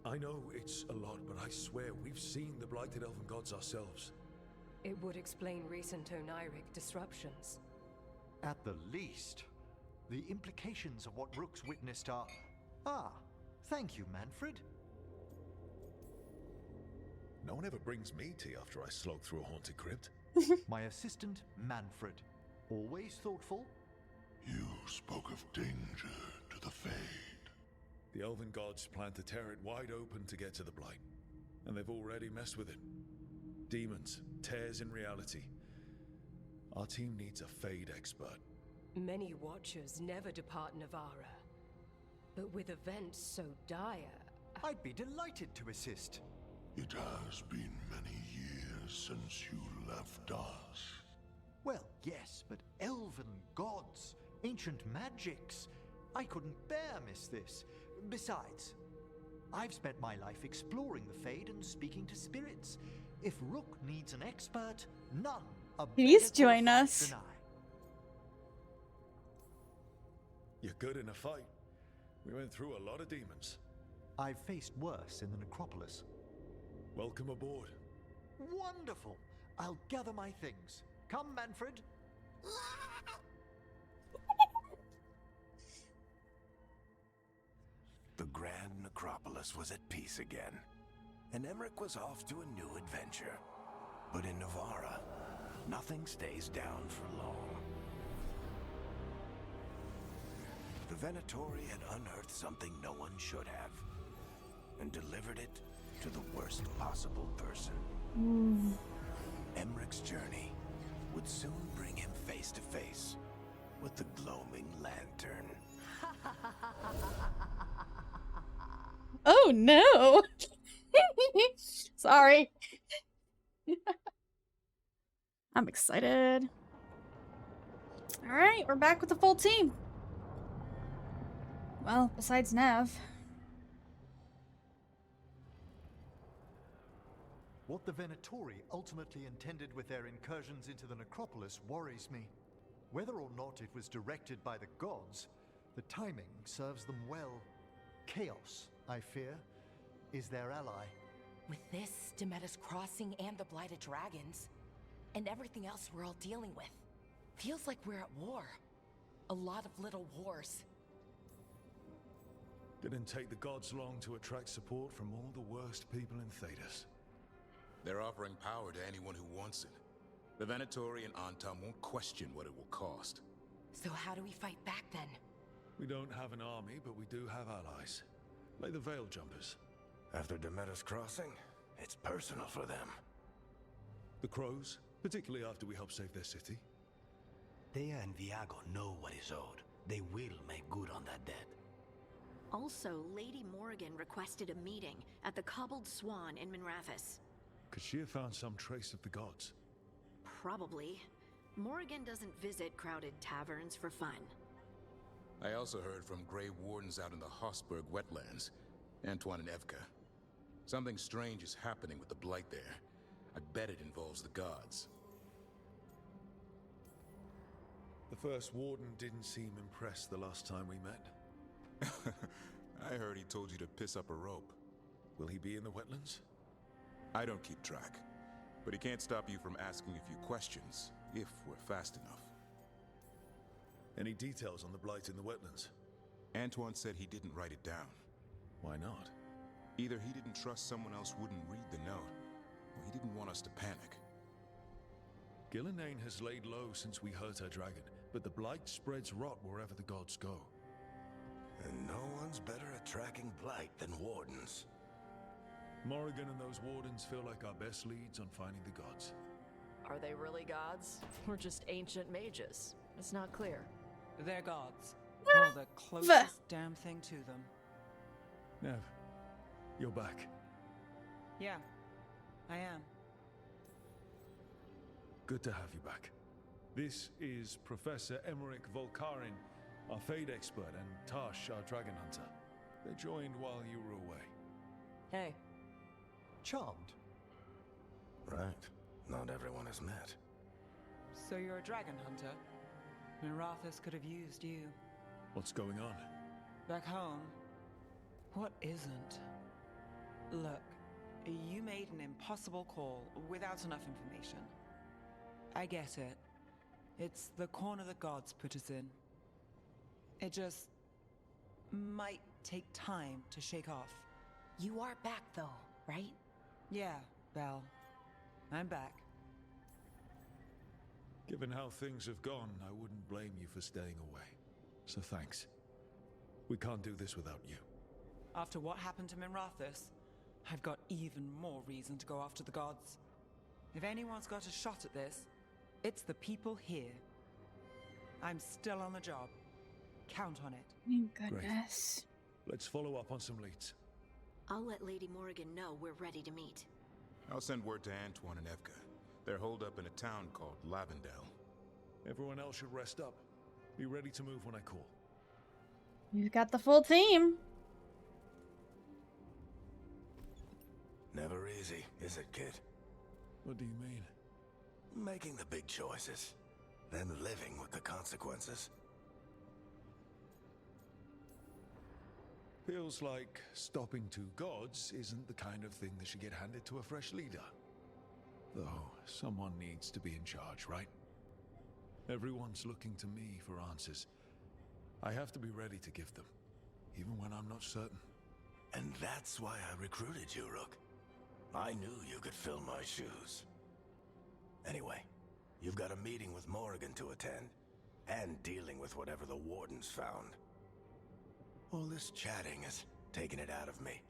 I know it's a lot, but I swear we've seen the blighted elven gods ourselves. It would explain recent Oniric disruptions. At the least. The implications of what Rook's witnessed are... Ah, thank you, Manfred. No one ever brings me tea after I slog through a haunted crypt. My assistant, Manfred. Always thoughtful. You spoke of danger to the Fade. The elven gods plan to tear it wide open to get to the Blight. And they've already messed with it. Demons, tears in reality. Our team needs a Fade expert. Many Watchers never depart Navara. But with events so dire... I'd be delighted to assist. It has been many years since you left us. Well, yes, but elven gods, ancient magics. I couldn't bear miss this. Besides, I've spent my life exploring the Fade and speaking to spirits. If Rook needs an expert, none are Please better join qualified us. than I. You're good in a fight. We went through a lot of demons. I've faced worse in the necropolis. Welcome aboard. Wonderful! I'll gather my things. Come, Manfred. The Grand Necropolis was at peace again, and Emmerich was off to a new adventure. But in Navara, nothing stays down for long. The Venatori had unearthed something no one should have, and delivered it to the worst possible person. Emmerich's journey would soon bring him face to face with the gloaming lantern. Oh no! Sorry. I'm excited. Alright, we're back with the full team. Well, besides Nev. What the Venatori ultimately intended with their incursions into the necropolis worries me. Whether or not it was directed by the gods, the timing serves them well. Chaos, I fear, is their ally. With this, Demeter's Crossing and the Blighted Dragons, and everything else we're all dealing with, feels like we're at war. A lot of little wars. Didn't take the gods long to attract support from all the worst people in Thedas. They're offering power to anyone who wants it. The Venatori and Antam won't question what it will cost. So how do we fight back then? We don't have an army, but we do have allies. Like the Veil Jumpers. After Demeter's Crossing, it's personal for them. The Crows, particularly after we help save their city. Thea and Viago know what is owed. They will make good on that debt. Also, Lady Morrigan requested a meeting at the Cobbled Swan in Minrathis. Could she have found some trace of the gods? Probably. Morrigan doesn't visit crowded taverns for fun. I also heard from Grey Wardens out in the Hossberg wetlands, Antoine and Evka. Something strange is happening with the Blight there. I bet it involves the gods. The first warden didn't seem impressed the last time we met. I heard he told you to piss up a rope. Will he be in the wetlands? I don't keep track, but he can't stop you from asking a few questions, if we're fast enough. Any details on the Blight in the wetlands? Antoine said he didn't write it down. Why not? Either he didn't trust someone else wouldn't read the note, or he didn't want us to panic. Gillenane has laid low since we hurt her dragon, but the Blight spreads rot wherever the gods go. And no one's better at tracking Blight than wardens. Morrigan and those wardens feel like our best leads on finding the gods. Are they really gods? Or just ancient mages? It's not clear. They're gods. Or the closest damn thing to them. Nev, you're back. Yeah, I am. Good to have you back. This is Professor Emmerich Volkarin, our Fade expert, and Tash, our dragon hunter. They joined while you were away. Hey. Charmed. Right. Not everyone has met. So you're a dragon hunter? Mirathus could have used you. What's going on? Back home, what isn't? Look, you made an impossible call without enough information. I get it. It's the corner the gods put us in. It just might take time to shake off. You are back though, right? Yeah, Belle. I'm back. Given how things have gone, I wouldn't blame you for staying away. So thanks. We can't do this without you. After what happened to Mirathus, I've got even more reason to go after the gods. If anyone's got a shot at this, it's the people here. I'm still on the job. Count on it. Thank goodness. Great. Let's follow up on some leads. I'll let Lady Morrigan know we're ready to meet. I'll send word to Antoine and Evka. They're holed up in a town called Lavendale. Everyone else should rest up. Be ready to move when I call. You've got the full team. Never easy, is it, kid? What do you mean? Making the big choices, then living with the consequences. Feels like stopping two gods isn't the kind of thing that should get handed to a fresh leader. Though, someone needs to be in charge, right? Everyone's looking to me for answers. I have to be ready to give them, even when I'm not certain. And that's why I recruited you, Rook. I knew you could fill my shoes. Anyway, you've got a meeting with Morrigan to attend, and dealing with whatever the wardens found. All this chatting has taken it out of me.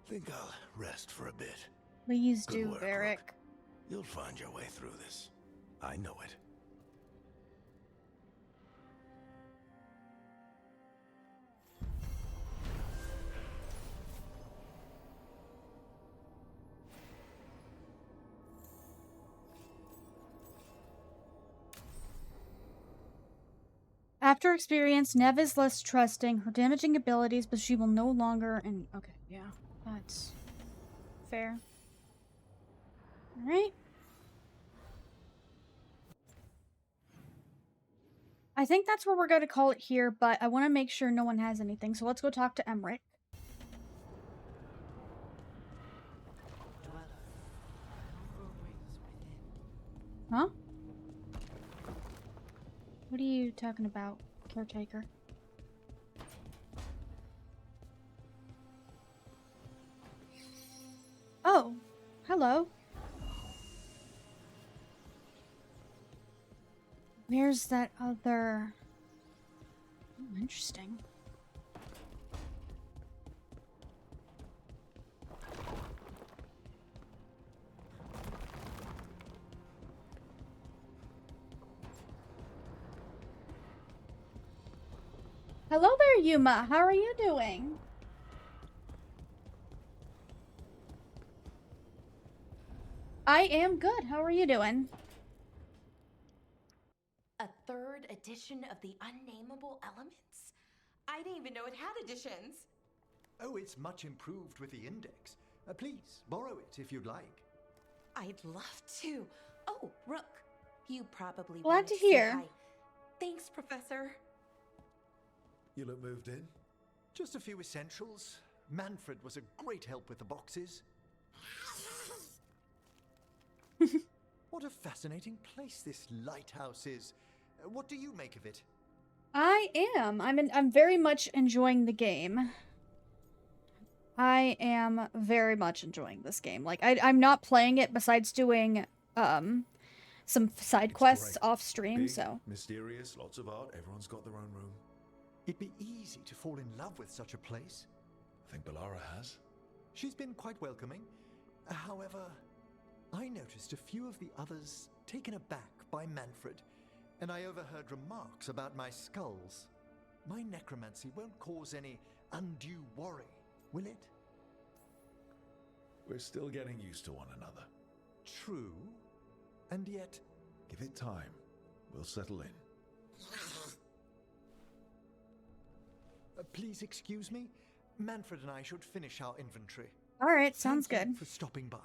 Think I'll rest for a bit. Please Good do, work, Varric. Rook. You'll find your way through this. I know it. After experience, Nev is less trusting. Her damaging abilities, but she will no longer. And okay, yeah, that's fair. All right. I think that's where we're going to call it here, but I want to make sure no one has anything. So let's go talk to Emmerich. Huh? What are you talking about, caretaker? Oh, hello. Where's that other... Oh, interesting. Hello there, Yuma. How are you doing? I am good. How are you doing? A third edition of the Unnameable Elements? I didn't even know it had editions. Oh, it's much improved with the index. Please, borrow it if you'd like. I'd love to. Oh, Rook, you probably Glad wanted to say hear. hi. Thanks, Professor. You look moved in? Just a few essentials. Manfred was a great help with the boxes. What a fascinating place this lighthouse is. What do you make of it? I am. I'm very much enjoying the game. I am very much enjoying this game. Like, I'm not playing it besides doing, some side quests off stream, Big, so. mysterious, lots of art, everyone's got their own room. It'd be easy to fall in love with such a place. I think Bellara has. She's been quite welcoming. However, I noticed a few of the others taken aback by Manfred, and I overheard remarks about my skulls. My necromancy won't cause any undue worry, will it? We're still getting used to one another. True, and yet... Give it time. We'll settle in. Please excuse me. Manfred and I should finish our inventory. All right, sounds Thank you good. for stopping by.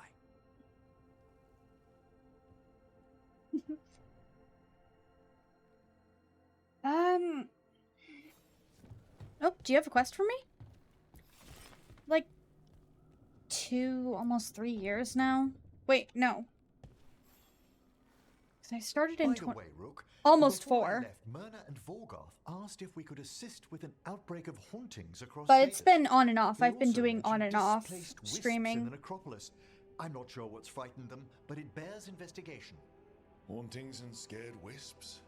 Oh, do you have a quest for me? Like almost 3 years now. Wait, no. 'Cause I started in By the way, Rook, almost before I 4. left, Myrna and Volgarth asked if we could assist with an outbreak of hauntings across But it's Thedas. been on and off. They I've been also doing on mentioned and off displaced wisps in streaming. the necropolis. I'm not sure what's frightened them, but it bears investigation. Hauntings and scared wisps.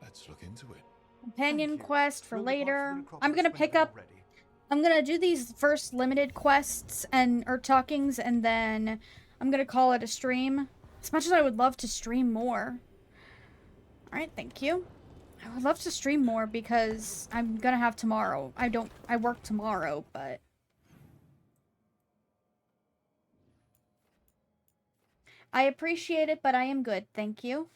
Let's look into it. Companion quest for We'll depart later. for the I'm necropolis gonna pick whenever up. you're ready. I'm gonna do these first limited quests or talkings, and then I'm gonna call it a stream. As much as I would love to stream more. All right, thank you. I would love to stream more because I'm gonna have tomorrow. I work tomorrow, but. I appreciate it, but I am good, thank you.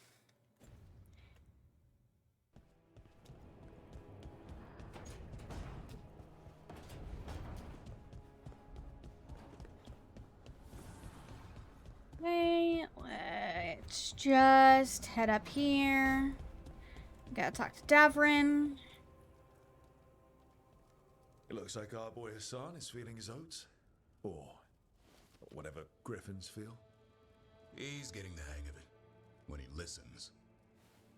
Okay, let's just head up here. Gotta talk to Davrin. It looks like our boy Hassan is feeling his oats. Or whatever griffins feel. He's getting the hang of it. When he listens.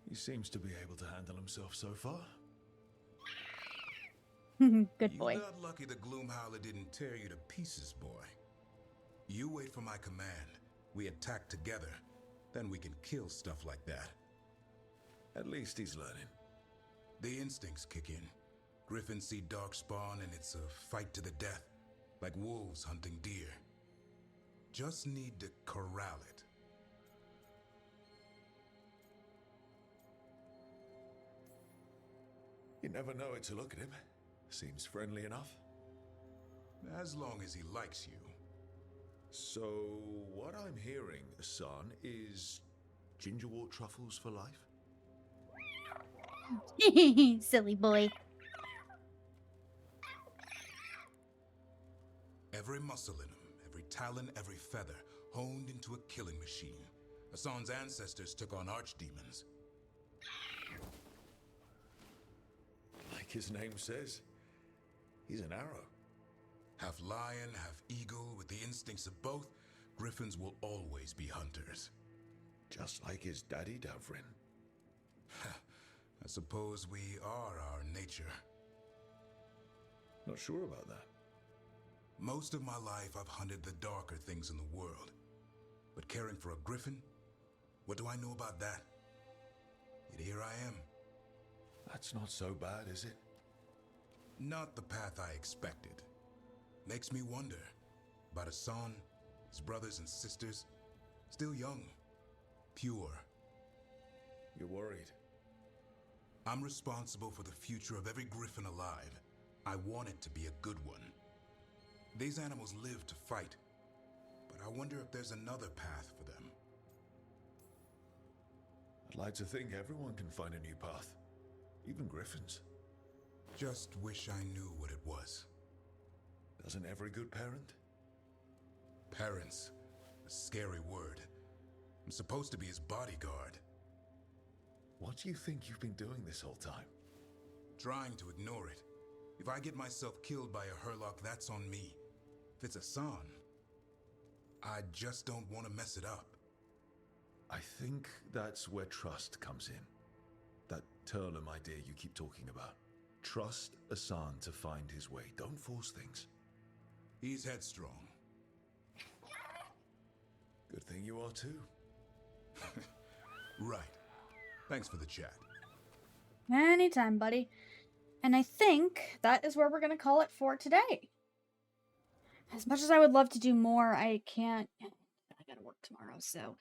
He seems to be able to handle himself so far. Good boy. You got lucky the Gloomhowler didn't tear you to pieces, boy. You wait for my command. We attack together. Then we can kill stuff like that. At least he's learning. The instincts kick in. Griffins see darkspawn and it's a fight to the death. Like wolves hunting deer. Just need to corral it. You never know it to look at him. Seems friendly enough. As long as he likes you. So, what I'm hearing, son, is gingerwort truffles for life? Silly boy. Every muscle in him, every talon, every feather, honed into a killing machine. Hassan's ancestors took on archdemons. Like his name says, he's an arrow. Half lion, half eagle, with the instincts of both, griffins will always be hunters. Just like his daddy, Davrin. I suppose we are our nature. Not sure about that. Most of my life I've hunted the darker things in the world. But caring for a griffin? What do I know about that? Yet here I am. That's not so bad, is it? Not the path I expected. Makes me wonder about Hassan, his brothers and sisters, still young, pure. You're worried? I'm responsible for the future of every griffin alive. I want it to be a good one. These animals live to fight, but I wonder if there's another path for them. I'd like to think everyone can find a new path, even griffins. Just wish I knew what it was. Doesn't every good parent? Parents. A scary word. I'm supposed to be his bodyguard. What do you think you've been doing this whole time? Trying to ignore it. If I get myself killed by a Herlock, that's on me. If it's Hassan, I just don't want to mess it up. I think that's where trust comes in. That Turlum idea you keep talking about. Trust Hassan to find his way. Don't force things. He's headstrong. Good thing you are too. Right. Thanks for the chat. Anytime, buddy. And I think that is where we're going to call it for today. As much as I would love to do more, I can't. I gotta work tomorrow, so